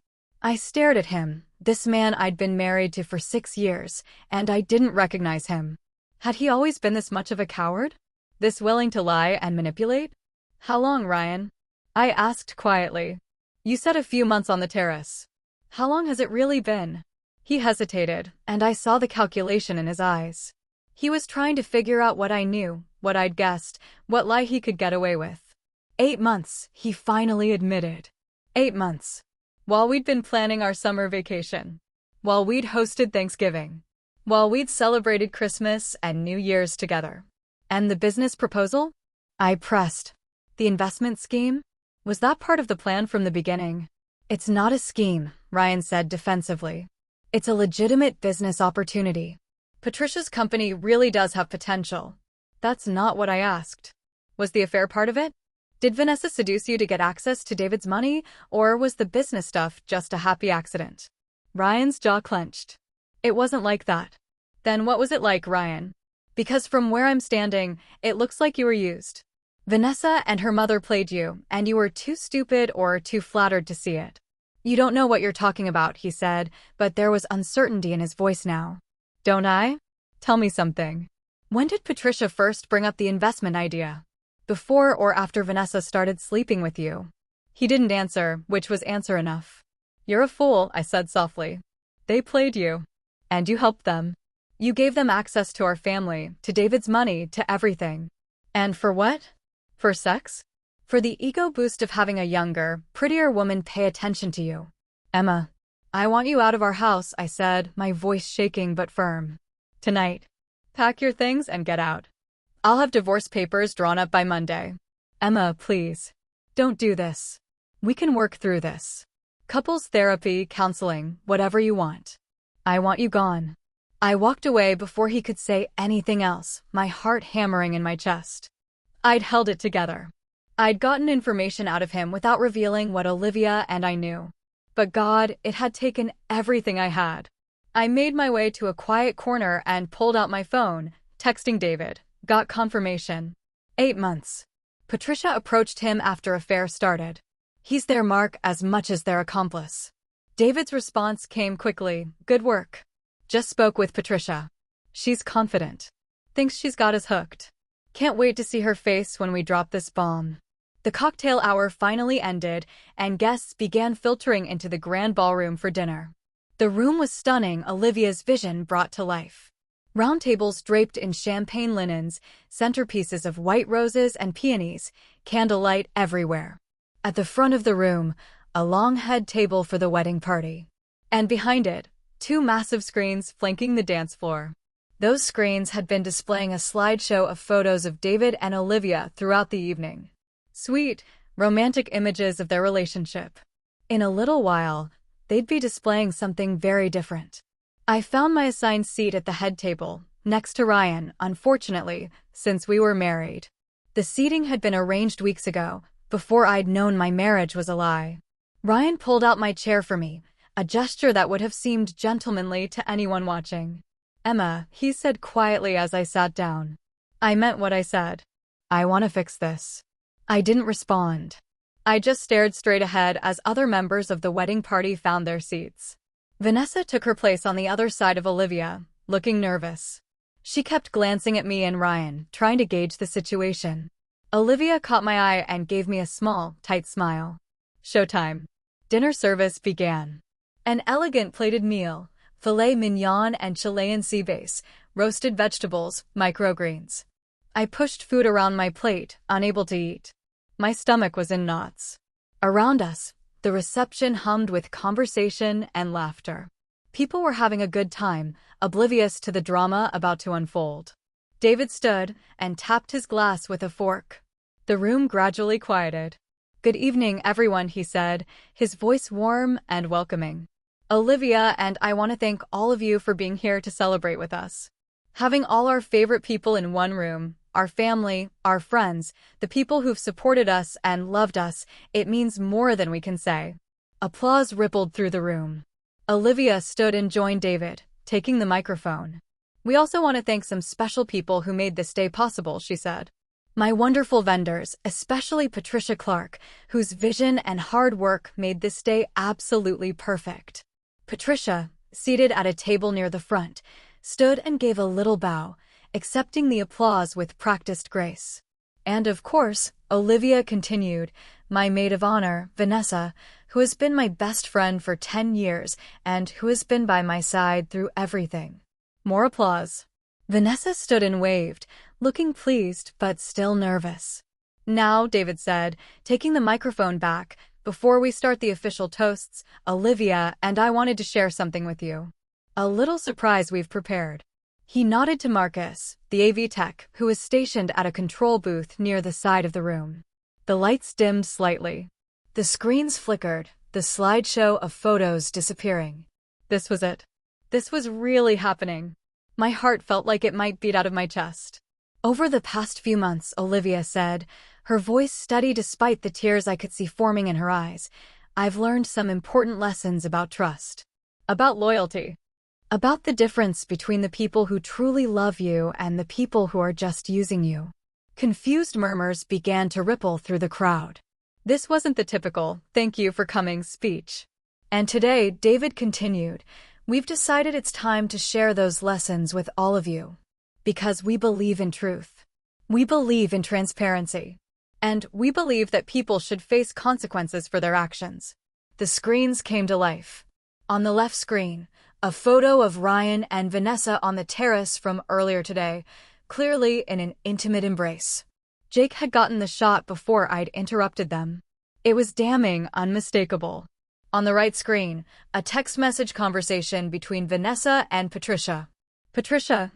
I stared at him, this man I'd been married to for 6 years, and I didn't recognize him. Had he always been this much of a coward? This willing to lie and manipulate? "How long, Ryan?" I asked quietly. "You said a few months on the terrace. How long has it really been?" He hesitated, and I saw the calculation in his eyes. He was trying to figure out what I knew, what I'd guessed, what lie he could get away with. 8 months, he finally admitted. 8 months. While we'd been planning our summer vacation. While we'd hosted Thanksgiving. While we'd celebrated Christmas and New Year's together. And the business proposal? I pressed. The investment scheme? Was that part of the plan from the beginning? "It's not a scheme," Ryan said defensively. "It's a legitimate business opportunity. Patricia's company really does have potential." "That's not what I asked." "Was the affair part of it? Did Vanessa seduce you to get access to David's money, or was the business stuff just a happy accident?" Ryan's jaw clenched. "It wasn't like that." "Then what was it like, Ryan? Because from where I'm standing, it looks like you were used. Vanessa and her mother played you, and you were too stupid or too flattered to see it." "You don't know what you're talking about," he said, but there was uncertainty in his voice now. "Don't I? Tell me something. When did Patricia first bring up the investment idea? Before or after Vanessa started sleeping with you?" He didn't answer, which was answer enough. "You're a fool," I said softly. "They played you. And you helped them. You gave them access to our family, to David's money, to everything. And for what? For sex? For the ego boost of having a younger, prettier woman pay attention to you." "Emma, I want you out of our house," I said, my voice shaking but firm. "Tonight. Pack your things and get out. I'll have divorce papers drawn up by Monday." "Emma, please. Don't do this. We can work through this. Couples therapy, counseling, whatever you want. I want you gone." I walked away before he could say anything else, my heart hammering in my chest. I'd held it together. I'd gotten information out of him without revealing what Olivia and I knew. But God, it had taken everything I had. I made my way to a quiet corner and pulled out my phone, texting David. Got confirmation. 8 months. Patricia approached him after affair started. He's their mark as much as their accomplice. David's response came quickly. "Good work. Just spoke with Patricia. She's confident. Thinks she's got us hooked." Can't wait to see her face when we drop this bomb. The cocktail hour finally ended, and guests began filtering into the grand ballroom for dinner. The room was stunning, Olivia's vision brought to life. Round tables draped in champagne linens, centerpieces of white roses and peonies, candlelight everywhere. At the front of the room, a long head table for the wedding party. And behind it, two massive screens flanking the dance floor. Those screens had been displaying a slideshow of photos of David and Olivia throughout the evening. Sweet, romantic images of their relationship. In a little while, they'd be displaying something very different. I found my assigned seat at the head table, next to Ryan, unfortunately, since we were married. The seating had been arranged weeks ago, before I'd known my marriage was a lie. Ryan pulled out my chair for me, a gesture that would have seemed gentlemanly to anyone watching. "Emma," he said quietly as I sat down. I meant what I said. "I want to fix this." I didn't respond. I just stared straight ahead as other members of the wedding party found their seats. Vanessa took her place on the other side of Olivia, looking nervous. She kept glancing at me and Ryan, trying to gauge the situation. Olivia caught my eye and gave me a small, tight smile. Showtime. Dinner service began. An elegant plated meal, filet mignon and Chilean sea bass, roasted vegetables, microgreens. I pushed food around my plate, unable to eat. My stomach was in knots. Around us, the reception hummed with conversation and laughter. People were having a good time, oblivious to the drama about to unfold. David stood and tapped his glass with a fork. The room gradually quieted. "Good evening, everyone," he said, his voice warm and welcoming. "Olivia and I want to thank all of you for being here to celebrate with us. Having all our favorite people in one room, our family, our friends, the people who've supported us and loved us, it means more than we can say." Applause rippled through the room. Olivia stood and joined David, taking the microphone. "We also want to thank some special people who made this day possible," she said. "My wonderful vendors, especially Patricia Clark, whose vision and hard work made this day absolutely perfect." Patricia, seated at a table near the front, stood and gave a little bow, accepting the applause with practiced grace. And of course, Olivia continued, "My maid of honor, Vanessa, who has been my best friend for 10 years and who has been by my side through everything." More applause. Vanessa stood and waved, looking pleased but still nervous. "Now," David said, taking the microphone back, "before we start the official toasts, Olivia and I wanted to share something with you. A little surprise we've prepared." He nodded to Marcus, the AV tech, who was stationed at a control booth near the side of the room. The lights dimmed slightly. The screens flickered, the slideshow of photos disappearing. This was it. This was really happening. My heart felt like it might beat out of my chest. "Over the past few months," Olivia said, her voice steady despite the tears I could see forming in her eyes, "I've learned some important lessons about trust. About loyalty. About the difference between the people who truly love you and the people who are just using you." Confused murmurs began to ripple through the crowd. This wasn't the typical, "thank you for coming" speech. And today, David continued, "We've decided it's time to share those lessons with all of you. Because we believe in truth. We believe in transparency. And we believe that people should face consequences for their actions." The screens came to life. On the left screen, a photo of Ryan and Vanessa on the terrace from earlier today, clearly in an intimate embrace. Jake had gotten the shot before I'd interrupted them. It was damning, unmistakable. On the right screen, a text message conversation between Vanessa and Patricia. "Patricia,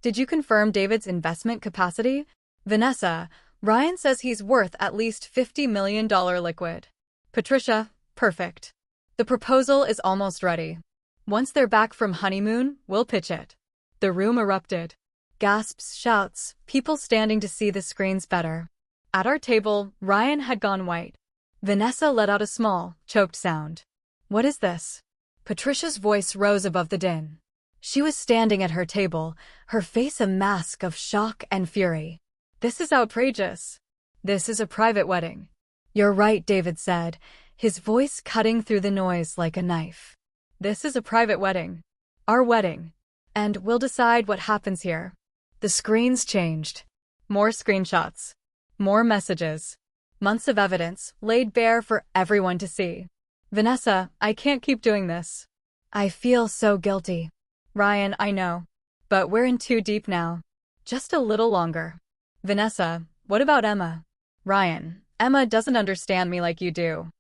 did you confirm David's investment capacity?" "Vanessa, Ryan says he's worth at least $50 million liquid." "Patricia, perfect. The proposal is almost ready. Once they're back from honeymoon, we'll pitch it." The room erupted. Gasps, shouts, people standing to see the screens better. At our table, Ryan had gone white. Vanessa let out a small, choked sound. "What is this?" Patricia's voice rose above the din. She was standing at her table, her face a mask of shock and fury. "This is outrageous. This is a private wedding." "You're right," David said, his voice cutting through the noise like a knife. "This is a private wedding. Our wedding. And we'll decide what happens here." The screens changed. More screenshots. More messages. Months of evidence laid bare for everyone to see. Vanessa, I can't keep doing this. I feel so guilty. Ryan, I know. But we're in too deep now. Just a little longer. Vanessa, what about Emma? Ryan, Emma doesn't understand me like you do.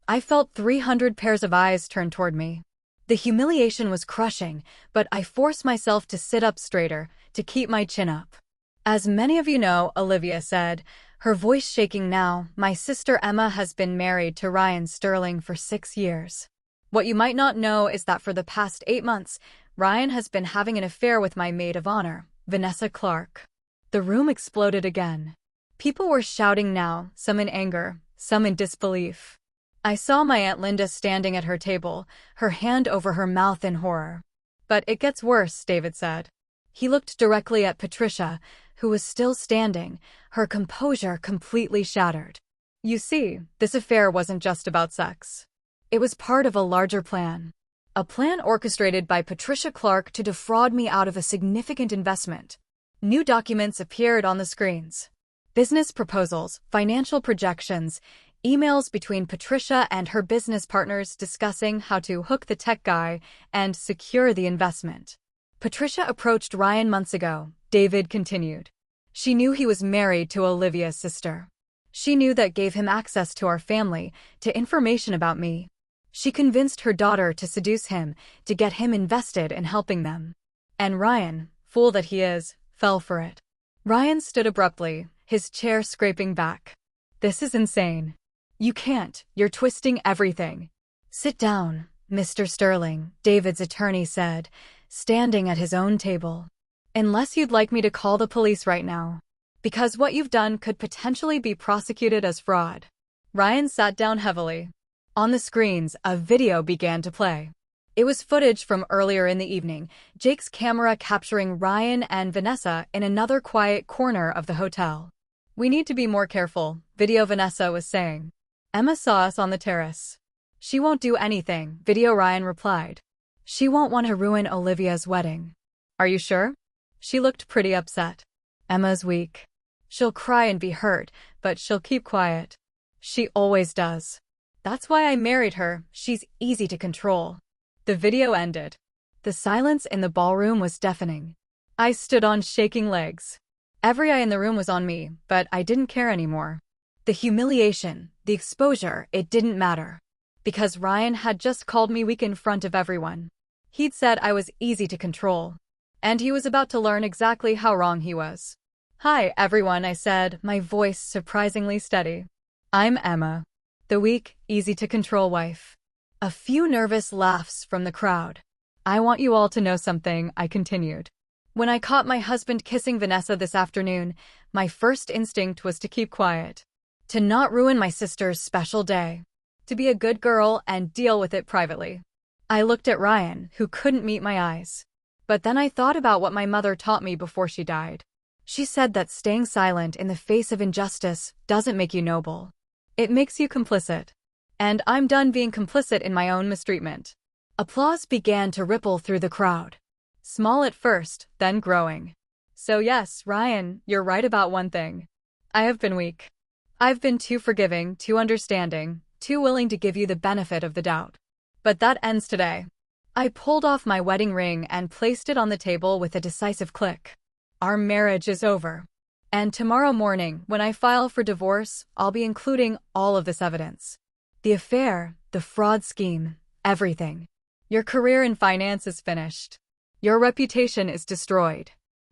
I felt 300 pairs of eyes turn toward me. The humiliation was crushing, but I forced myself to sit up straighter, to keep my chin up. As many of you know, Olivia said, her voice shaking now, my sister Emma has been married to Ryan Sterling for 6 years. What you might not know is that for the past 8 months, Ryan has been having an affair with my maid of honor, Vanessa Clark. The room exploded again. People were shouting now, some in anger, some in disbelief. I saw my Aunt Linda standing at her table, her hand over her mouth in horror. But it gets worse, David said. He looked directly at Patricia, who was still standing, her composure completely shattered. You see, this affair wasn't just about sex. It was part of a larger plan. A plan orchestrated by Patricia Clark to defraud me out of a significant investment. New documents appeared on the screens. Business proposals, financial projections, emails between Patricia and her business partners discussing how to hook the tech guy and secure the investment. Patricia approached Ryan months ago, David continued. She knew he was married to Olivia's sister. She knew that gave him access to our family, to information about me. She convinced her daughter to seduce him, to get him invested in helping them. And Ryan, fool that he is, fell for it. Ryan stood abruptly, his chair scraping back. This is insane. You can't, you're twisting everything. Sit down, Mr. Sterling, David's attorney said, standing at his own table. Unless you'd like me to call the police right now. Because what you've done could potentially be prosecuted as fraud. Ryan sat down heavily. On the screens, a video began to play. It was footage from earlier in the evening, Jake's camera capturing Ryan and Vanessa in another quiet corner of the hotel. We need to be more careful, video Vanessa was saying. Emma saw us on the terrace. She won't do anything, video Ryan replied. She won't want to ruin Olivia's wedding. Are you sure? She looked pretty upset. Emma's weak. She'll cry and be hurt, but she'll keep quiet. She always does. That's why I married her, she's easy to control. The video ended. The silence in the ballroom was deafening. I stood on shaking legs. Every eye in the room was on me, but I didn't care anymore. The humiliation, the exposure, it didn't matter. Because Ryan had just called me weak in front of everyone. He'd said I was easy to control. And he was about to learn exactly how wrong he was. Hi, everyone, I said, my voice surprisingly steady. I'm Emma. The weak, easy-to-control wife. A few nervous laughs from the crowd. I want you all to know something, I continued. When I caught my husband kissing Vanessa this afternoon, my first instinct was to keep quiet. To not ruin my sister's special day. To be a good girl and deal with it privately. I looked at Ryan, who couldn't meet my eyes. But then I thought about what my mother taught me before she died. She said that staying silent in the face of injustice doesn't make you noble. It makes you complicit. And I'm done being complicit in my own mistreatment. Applause began to ripple through the crowd. Small at first, then growing. So yes, Ryan, you're right about one thing. I have been weak. I've been too forgiving, too understanding, too willing to give you the benefit of the doubt. But that ends today. I pulled off my wedding ring and placed it on the table with a decisive click. Our marriage is over. And tomorrow morning, when I file for divorce, I'll be including all of this evidence. The affair, the fraud scheme, everything. Your career in finance is finished. Your reputation is destroyed.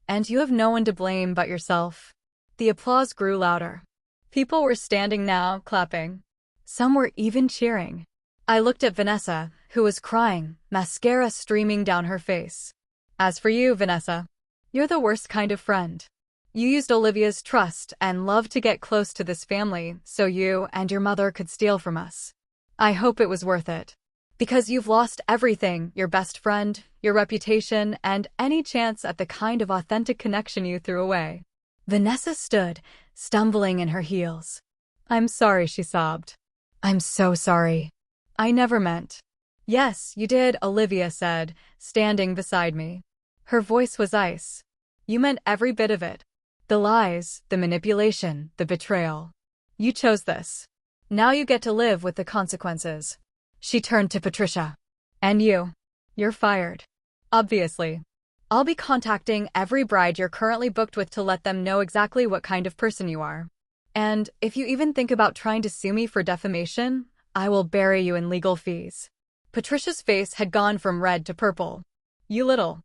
And you have no one to blame but yourself. The applause grew louder. People were standing now, clapping. Some were even cheering. I looked at Vanessa, who was crying, mascara streaming down her face. As for you, Vanessa, you're the worst kind of friend. You used Olivia's trust and love to get close to this family so you and your mother could steal from us. I hope it was worth it. Because you've lost everything, your best friend, your reputation, and any chance at the kind of authentic connection you threw away. Vanessa stood, stumbling in her heels. I'm sorry, she sobbed. I'm so sorry. I never meant. Yes, you did, Olivia said, standing beside me. Her voice was ice. You meant every bit of it. The lies, the manipulation, the betrayal. You chose this. Now you get to live with the consequences. She turned to Patricia. And you. You're fired. Obviously. I'll be contacting every bride you're currently booked with to let them know exactly what kind of person you are. And if you even think about trying to sue me for defamation, I will bury you in legal fees. Patricia's face had gone from red to purple. You little.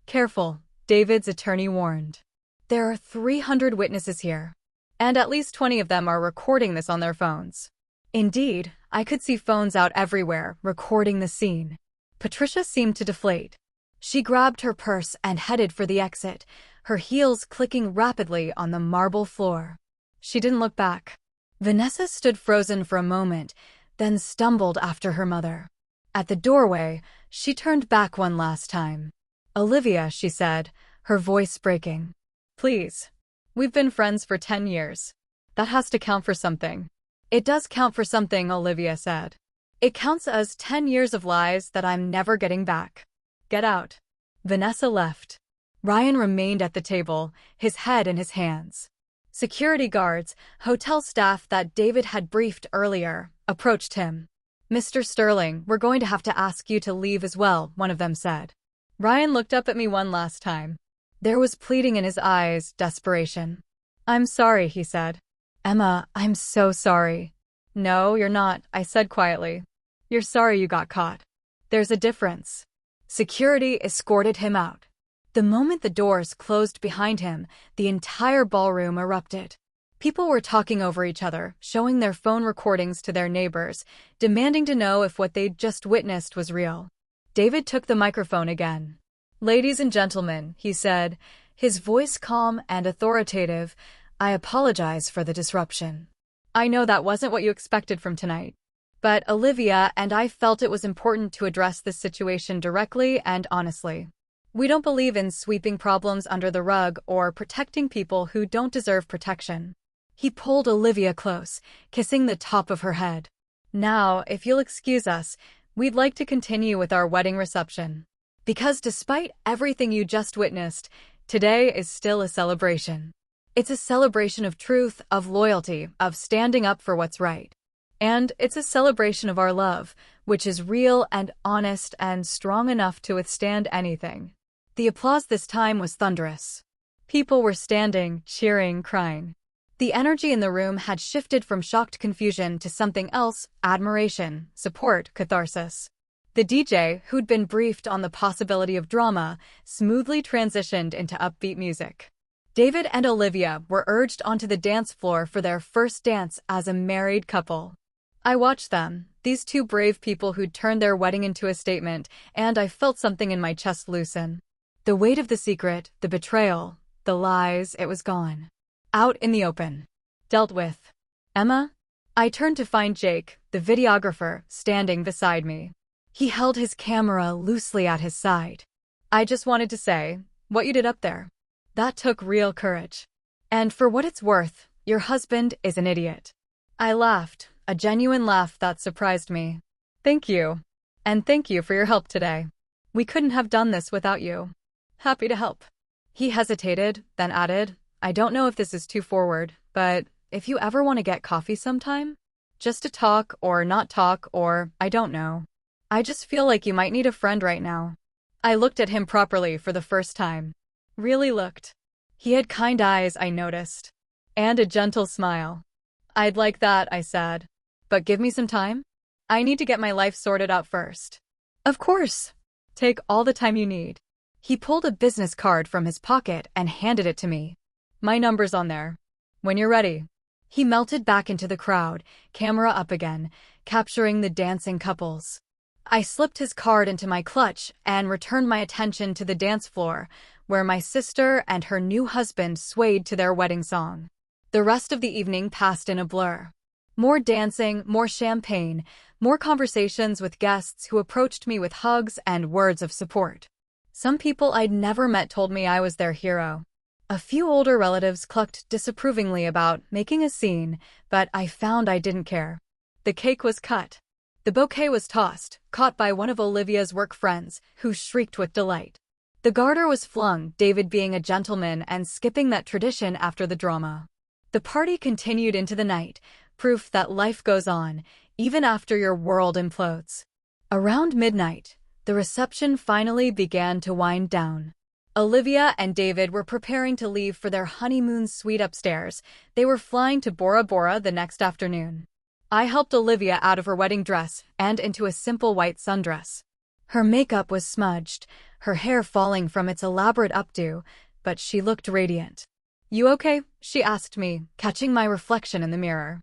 Careful, David's attorney warned. There are 300 witnesses here, and at least 20 of them are recording this on their phones. Indeed, I could see phones out everywhere, recording the scene. Patricia seemed to deflate. She grabbed her purse and headed for the exit, her heels clicking rapidly on the marble floor. She didn't look back. Vanessa stood frozen for a moment, then stumbled after her mother. At the doorway, she turned back one last time. Olivia, she said, her voice breaking. Please. We've been friends for 10 years. That has to count for something. It does count for something, Olivia said. It counts as 10 years of lies that I'm never getting back. Get out. Vanessa left. Ryan remained at the table, his head in his hands. Security guards, hotel staff that David had briefed earlier, approached him. Mr. Sterling, we're going to have to ask you to leave as well, one of them said. Ryan looked up at me one last time. There was pleading in his eyes, desperation. I'm sorry, he said. Emma, I'm so sorry. No, you're not, I said quietly. You're sorry you got caught. There's a difference. Security escorted him out. The moment the doors closed behind him, the entire ballroom erupted. People were talking over each other, showing their phone recordings to their neighbors, demanding to know if what they'd just witnessed was real. David took the microphone again. Ladies and gentlemen, he said, his voice calm and authoritative, I apologize for the disruption. I know that wasn't what you expected from tonight. But Olivia and I felt it was important to address this situation directly and honestly. We don't believe in sweeping problems under the rug or protecting people who don't deserve protection. He pulled Olivia close, kissing the top of her head. Now, if you'll excuse us, we'd like to continue with our wedding reception. Because despite everything you just witnessed, today is still a celebration. It's a celebration of truth, of loyalty, of standing up for what's right. And it's a celebration of our love, which is real and honest and strong enough to withstand anything. The applause this time was thunderous. People were standing, cheering, crying. The energy in the room had shifted from shocked confusion to something else, admiration, support, catharsis. The DJ, who'd been briefed on the possibility of drama, smoothly transitioned into upbeat music. David and Olivia were urged onto the dance floor for their first dance as a married couple. I watched them, these two brave people who'd turned their wedding into a statement, and I felt something in my chest loosen. The weight of the secret, the betrayal, the lies, it was gone. Out in the open. Dealt with. Emma? I turned to find Jake, the videographer, standing beside me. He held his camera loosely at his side. I just wanted to say, what you did up there. That took real courage. And for what it's worth, your husband is an idiot. I laughed, a genuine laugh that surprised me. Thank you. And thank you for your help today. We couldn't have done this without you. Happy to help. He hesitated, then added, I don't know if this is too forward, but if you ever want to get coffee sometime, just to talk or not talk or, I don't know. I just feel like you might need a friend right now. I looked at him properly for the first time. Really looked. He had kind eyes, I noticed. And a gentle smile. I'd like that, I said. But give me some time? I need to get my life sorted out first. Of course. Take all the time you need. He pulled a business card from his pocket and handed it to me. My number's on there. When you're ready. He melted back into the crowd, camera up again, capturing the dancing couples. I slipped his card into my clutch and returned my attention to the dance floor, where my sister and her new husband swayed to their wedding song. The rest of the evening passed in a blur. More dancing, more champagne, more conversations with guests who approached me with hugs and words of support. Some people I'd never met told me I was their hero. A few older relatives clucked disapprovingly about making a scene, but I found I didn't care. The cake was cut. The bouquet was tossed, caught by one of Olivia's work friends, who shrieked with delight. The The garter was flung, David being a gentleman and skipping that tradition after the drama. The party continued into the night, proof that life goes on, even after your world implodes. Around midnight, the reception finally began to wind down. Olivia and David were preparing to leave for their honeymoon suite upstairs. They were flying to Bora Bora the next afternoon. I helped Olivia out of her wedding dress and into a simple white sundress. Her makeup was smudged, her hair falling from its elaborate updo, but she looked radiant. "You okay?" she asked me, catching my reflection in the mirror.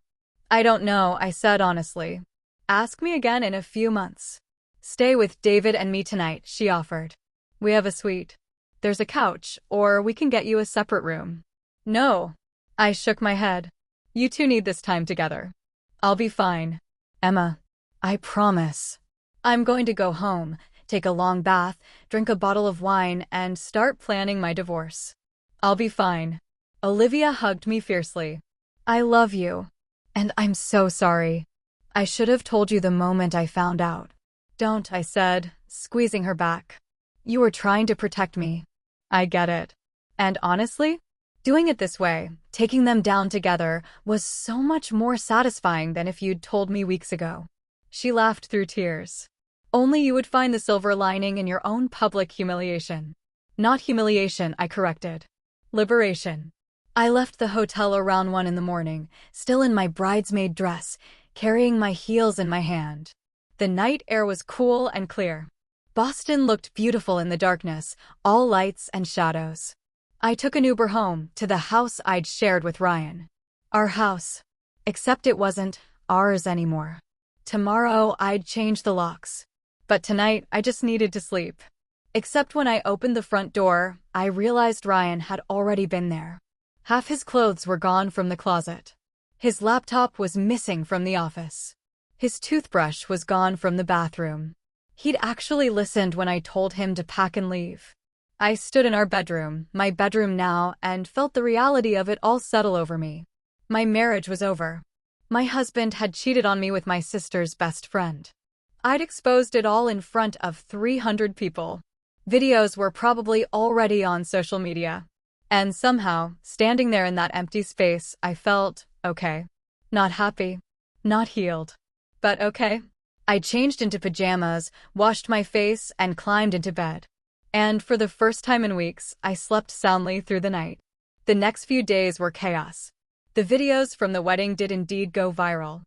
"I don't know," I said honestly. "Ask me again in a few months." "Stay with David and me tonight," she offered. "We have a suite. There's a couch, or we can get you a separate room." "No." I shook my head. "You two need this time together." "I'll be fine. Emma, I promise. I'm going to go home, take a long bath, drink a bottle of wine, and start planning my divorce. I'll be fine." Olivia hugged me fiercely. "I love you. And I'm so sorry. I should have told you the moment I found out." "Don't," I said, squeezing her back. "You were trying to protect me. I get it. And honestly, doing it this way, taking them down together, was so much more satisfying than if you'd told me weeks ago." She laughed through tears. "Only you would find the silver lining in your own public humiliation." "Not humiliation," I corrected. "Liberation." I left the hotel around 1 in the morning, still in my bridesmaid dress, carrying my heels in my hand. The night air was cool and clear. Boston looked beautiful in the darkness, all lights and shadows. I took an Uber home, to the house I'd shared with Ryan. Our house. Except it wasn't ours anymore. Tomorrow I'd change the locks. But tonight I just needed to sleep. Except when I opened the front door, I realized Ryan had already been there. Half his clothes were gone from the closet. His laptop was missing from the office. His toothbrush was gone from the bathroom. He'd actually listened when I told him to pack and leave. I stood in our bedroom, my bedroom now, and felt the reality of it all settle over me. My marriage was over. My husband had cheated on me with my sister's best friend. I'd exposed it all in front of 300 people. Videos were probably already on social media. And somehow, standing there in that empty space, I felt okay. Not happy. Not healed. But okay. I changed into pajamas, washed my face, and climbed into bed. And for the first time in weeks, I slept soundly through the night. The next few days were chaos. The videos from the wedding did indeed go viral.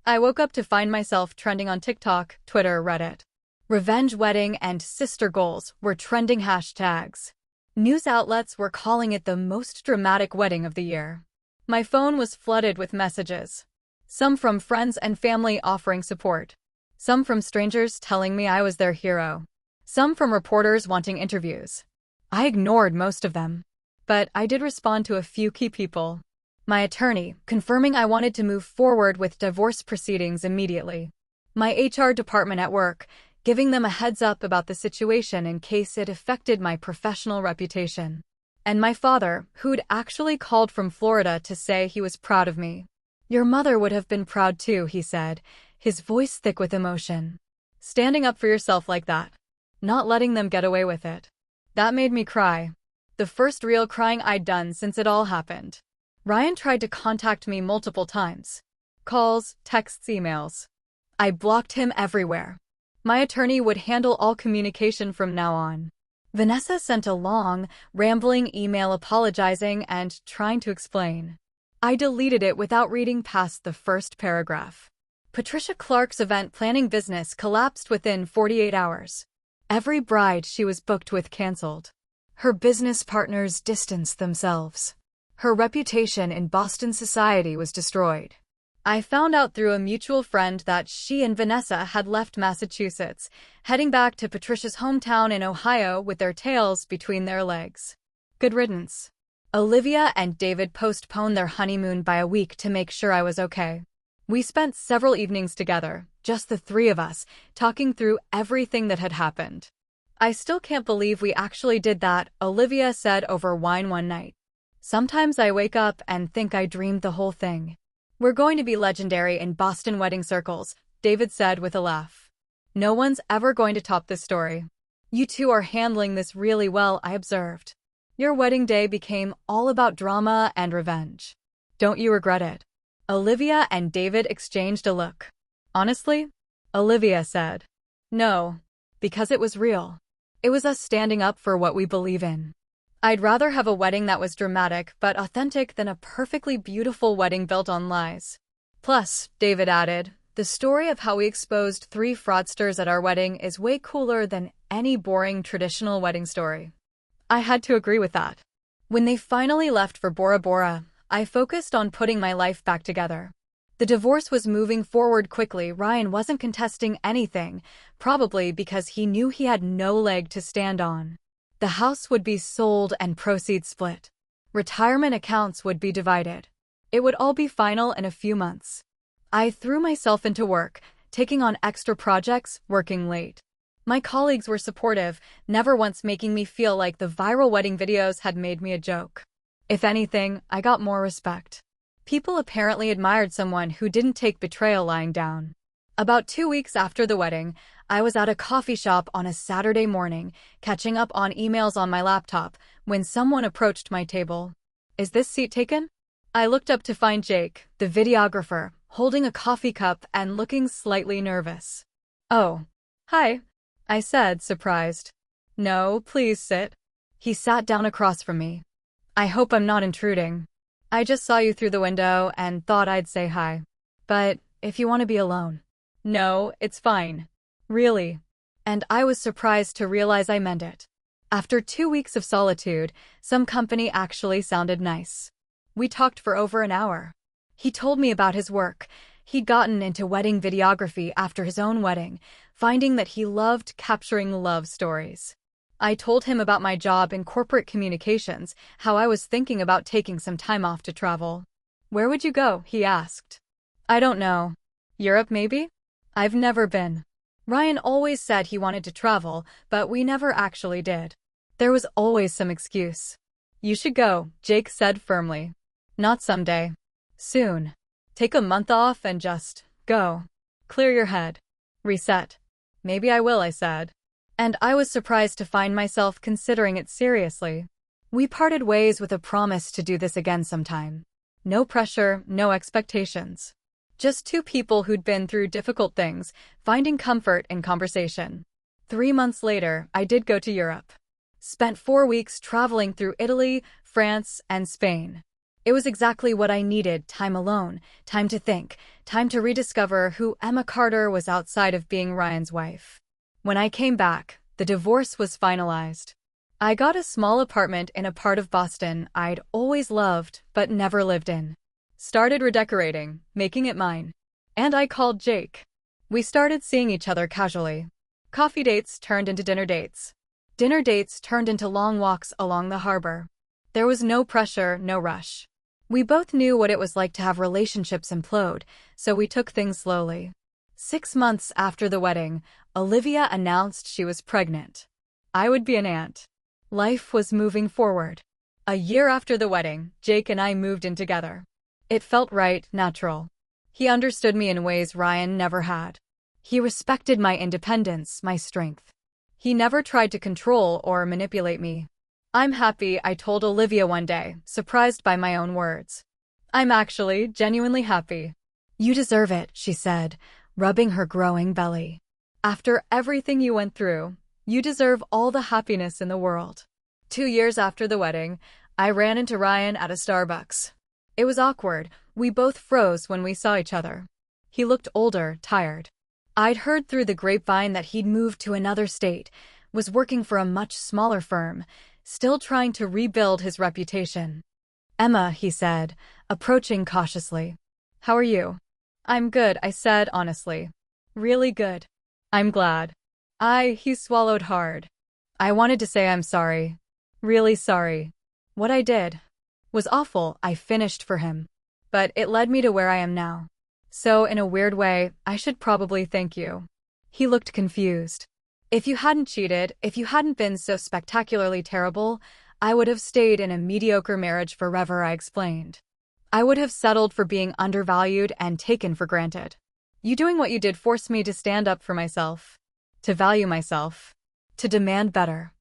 I woke up to find myself trending on TikTok, Twitter, Reddit. Revenge wedding and sister goals were trending hashtags. News outlets were calling it the most dramatic wedding of the year. My phone was flooded with messages. Some from friends and family offering support. Some from strangers telling me I was their hero. Some from reporters wanting interviews. I ignored most of them. But I did respond to a few key people. My attorney, confirming I wanted to move forward with divorce proceedings immediately. My HR department at work, giving them a heads up about the situation in case it affected my professional reputation. And my father, who'd actually called from Florida to say he was proud of me. "Your mother would have been proud too," he said, his voice thick with emotion. Standing up for yourself like that. Not letting them get away with it. That made me cry. The first real crying I'd done since it all happened. Ryan tried to contact me multiple times. Calls, texts, emails. I blocked him everywhere. My attorney would handle all communication from now on. Vanessa sent a long, rambling email apologizing and trying to explain. I deleted it without reading past the first paragraph. Patricia Clark's event planning business collapsed within 48 hours. Every bride she was booked with canceled. Her business partners distanced themselves. Her reputation in Boston society was destroyed. I found out through a mutual friend that she and Vanessa had left Massachusetts, heading back to Patricia's hometown in Ohio with their tails between their legs. Good riddance. Olivia and David postponed their honeymoon by a week to make sure I was okay. We spent several evenings together, just the three of us, talking through everything that had happened. "I still can't believe we actually did that," Olivia said over wine one night. "Sometimes I wake up and think I dreamed the whole thing." "We're going to be legendary in Boston wedding circles," David said with a laugh. "No one's ever going to top this story." You two are handling this really well, I observed. Your wedding day became all about drama and revenge. Don't you regret it? Olivia and David exchanged a look. Honestly? Olivia said. No, because it was real. It was us standing up for what we believe in. I'd rather have a wedding that was dramatic but authentic than a perfectly beautiful wedding built on lies. Plus, David added, the story of how we exposed 3 fraudsters at our wedding is way cooler than any boring traditional wedding story. I had to agree with that. When they finally left for Bora Bora, I focused on putting my life back together. The divorce was moving forward quickly. Ryan wasn't contesting anything, probably because he knew he had no leg to stand on. The house would be sold and proceeds split. Retirement accounts would be divided. It would all be final in a few months. I threw myself into work, taking on extra projects, working late. My colleagues were supportive, never once making me feel like the viral wedding videos had made me a joke. If anything, I got more respect. People apparently admired someone who didn't take betrayal lying down. About 2 weeks after the wedding, I was at a coffee shop on a Saturday morning, catching up on emails on my laptop, when someone approached my table. Is this seat taken? I looked up to find Jake, the videographer, holding a coffee cup and looking slightly nervous. Oh, hi, I said, surprised. No, please sit. He sat down across from me. I hope I'm not intruding. I just saw you through the window and thought I'd say hi. But if you want to be alone. No, it's fine. Really. And I was surprised to realize I meant it. After 2 weeks of solitude, some company actually sounded nice. We talked for over an hour. He told me about his work. He'd gotten into wedding videography after his own wedding, finding that he loved capturing love stories. I told him about my job in corporate communications, how I was thinking about taking some time off to travel. Where would you go? He asked. I don't know. Europe, maybe? I've never been. Ryan always said he wanted to travel, but we never actually did. There was always some excuse. You should go, Jake said firmly. Not someday. Soon. Take a month off and just go. Clear your head. Reset. Maybe I will, I said. And I was surprised to find myself considering it seriously. We parted ways with a promise to do this again sometime. No pressure, no expectations. Just 2 people who'd been through difficult things, finding comfort in conversation. 3 months later, I did go to Europe. Spent 4 weeks traveling through Italy, France, and Spain. It was exactly what I needed, time alone, time to think, time to rediscover who Emma Carter was outside of being Ryan's wife. When I came back, the divorce was finalized. I got a small apartment in a part of Boston I'd always loved but never lived in. Started redecorating, making it mine. And I called Jake. We started seeing each other casually. Coffee dates turned into dinner dates. Dinner dates turned into long walks along the harbor. There was no pressure, no rush. We both knew what it was like to have relationships implode, so we took things slowly. 6 months after the wedding, Olivia announced she was pregnant. I would be an aunt. Life was moving forward. A year after the wedding, Jake and I moved in together. It felt right, natural. He understood me in ways Ryan never had. He respected my independence, my strength. He never tried to control or manipulate me. I'm happy, I told Olivia one day, surprised by my own words. I'm actually genuinely happy. You deserve it, she said, rubbing her growing belly. After everything you went through, you deserve all the happiness in the world. 2 years after the wedding, I ran into Ryan at a Starbucks. It was awkward. We both froze when we saw each other. He looked older, tired. I'd heard through the grapevine that he'd moved to another state, was working for a much smaller firm, still trying to rebuild his reputation. Emma, he said, approaching cautiously. How are you? I'm good, I said honestly. Really good. I'm glad. He swallowed hard. I wanted to say I'm sorry. Really sorry. What I did was awful, I finished for him. But it led me to where I am now. So in a weird way, I should probably thank you. He looked confused. If you hadn't cheated, if you hadn't been so spectacularly terrible, I would have stayed in a mediocre marriage forever, I explained. I would have settled for being undervalued and taken for granted. You doing what you did forced me to stand up for myself. To value myself. to demand better.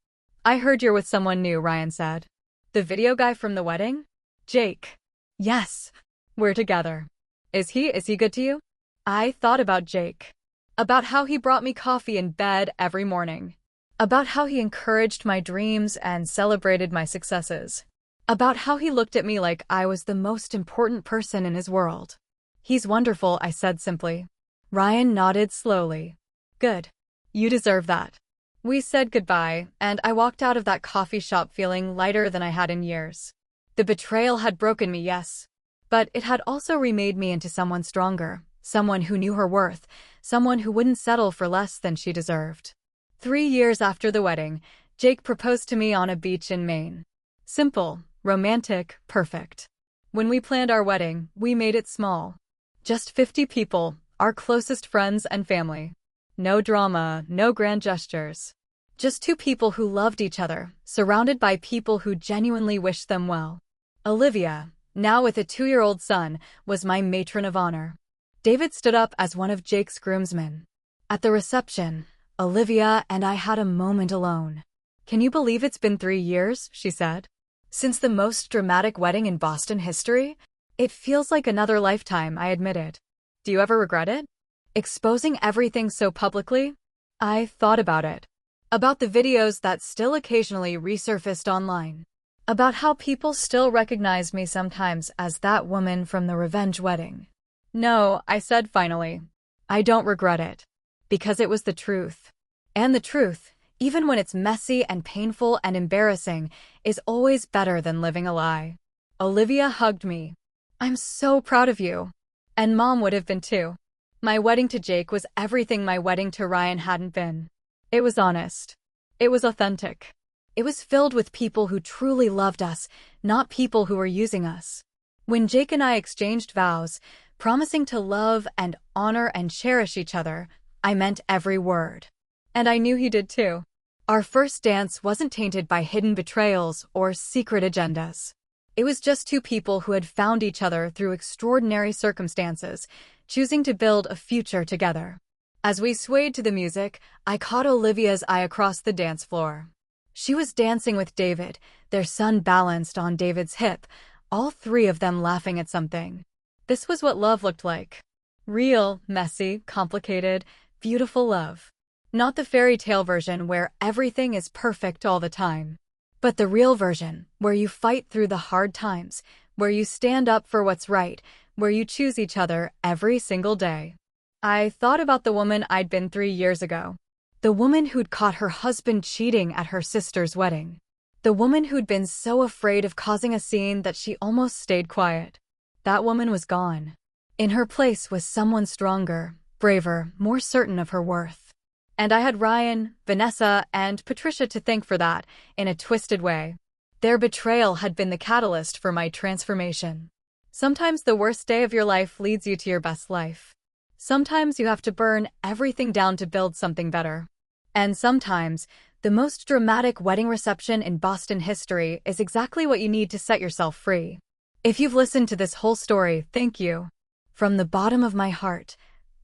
"I heard you're with someone new," Ryan said. "The video guy from the wedding? Jake." "Yes. We're together." Is he good to you?" I thought about Jake. About how he brought me coffee in bed every morning. About how he encouraged my dreams and celebrated my successes. About how he looked at me like I was the most important person in his world. "He's wonderful," I said simply. Ryan nodded slowly. "Good. You deserve that." We said goodbye, and I walked out of that coffee shop feeling lighter than I had in years. The betrayal had broken me, yes, but it had also remade me into someone stronger, someone who knew her worth, someone who wouldn't settle for less than she deserved. 3 years after the wedding, Jake proposed to me on a beach in Maine. Simple, romantic, perfect. When we planned our wedding, we made it small. Just 50 people, our closest friends and family. No drama, no grand gestures. Just two people who loved each other, surrounded by people who genuinely wished them well. Olivia, now with a 2-year-old son, was my matron of honor. David stood up as one of Jake's groomsmen. At the reception, Olivia and I had a moment alone. "Can you believe it's been 3 years?" she said. "Since the most dramatic wedding in Boston history? It feels like another lifetime," I admitted. "Do you ever regret it? Exposing everything so publicly?" I thought about it. About the videos that still occasionally resurfaced online. About how people still recognize me sometimes as that woman from the revenge wedding. "No," I said finally. "I don't regret it. Because it was the truth. And the truth, even when it's messy and painful and embarrassing, is always better than living a lie." Olivia hugged me. "I'm so proud of you." And Mom would have been too. My wedding to Jake was everything my wedding to Ryan hadn't been. It was honest. It was authentic. It was filled with people who truly loved us, not people who were using us. When Jake and I exchanged vows, promising to love and honor and cherish each other, I meant every word. And I knew he did too. Our first dance wasn't tainted by hidden betrayals or secret agendas. It was just two people who had found each other through extraordinary circumstances, choosing to build a future together. As we swayed to the music, I caught Olivia's eye across the dance floor. She was dancing with David, their son balanced on David's hip, all three of them laughing at something. This was what love looked like. Real, messy, complicated, beautiful love. Not the fairy tale version where everything is perfect all the time. But the real version, where you fight through the hard times, where you stand up for what's right, where you choose each other every single day. I thought about the woman I'd been 3 years ago. The woman who'd caught her husband cheating at her sister's wedding. The woman who'd been so afraid of causing a scene that she almost stayed quiet. That woman was gone. In her place was someone stronger, braver, more certain of her worth. And I had Ryan, Vanessa, and Patricia to thank for that, in a twisted way. Their betrayal had been the catalyst for my transformation. Sometimes the worst day of your life leads you to your best life. Sometimes you have to burn everything down to build something better. And sometimes, the most dramatic wedding reception in Boston history is exactly what you need to set yourself free. If you've listened to this whole story, thank you. From the bottom of my heart,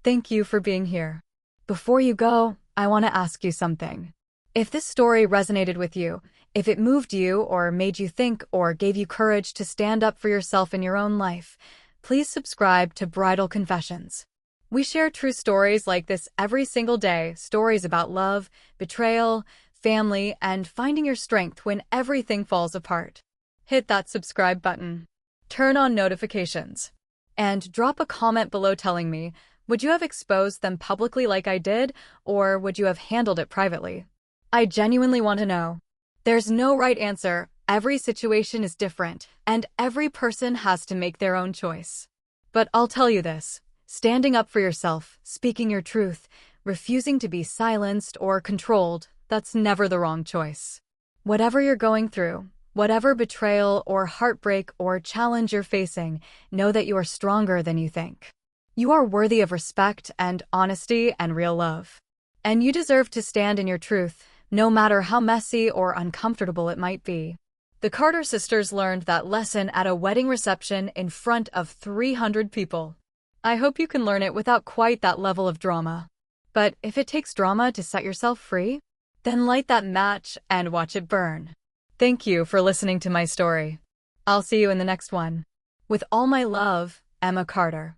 thank you for being here. Before you go, I want to ask you something. If this story resonated with you, if it moved you or made you think or gave you courage to stand up for yourself in your own life, please subscribe to Bridal Confessions. We share true stories like this every single day, stories about love, betrayal, family, and finding your strength when everything falls apart. Hit that subscribe button. Turn on notifications. And drop a comment below telling me, would you have exposed them publicly like I did, or would you have handled it privately? I genuinely want to know. There's no right answer, every situation is different, and every person has to make their own choice. But I'll tell you this. Standing up for yourself, speaking your truth, refusing to be silenced or controlled, that's never the wrong choice. Whatever you're going through, whatever betrayal or heartbreak or challenge you're facing, know that you are stronger than you think. You are worthy of respect and honesty and real love. And you deserve to stand in your truth, no matter how messy or uncomfortable it might be. The Carter sisters learned that lesson at a wedding reception in front of 300 people. I hope you can learn it without quite that level of drama. But if it takes drama to set yourself free, Then light that match and watch it burn. Thank you for listening to my story. I'll see you in the next one. With all my love, Emma Carter.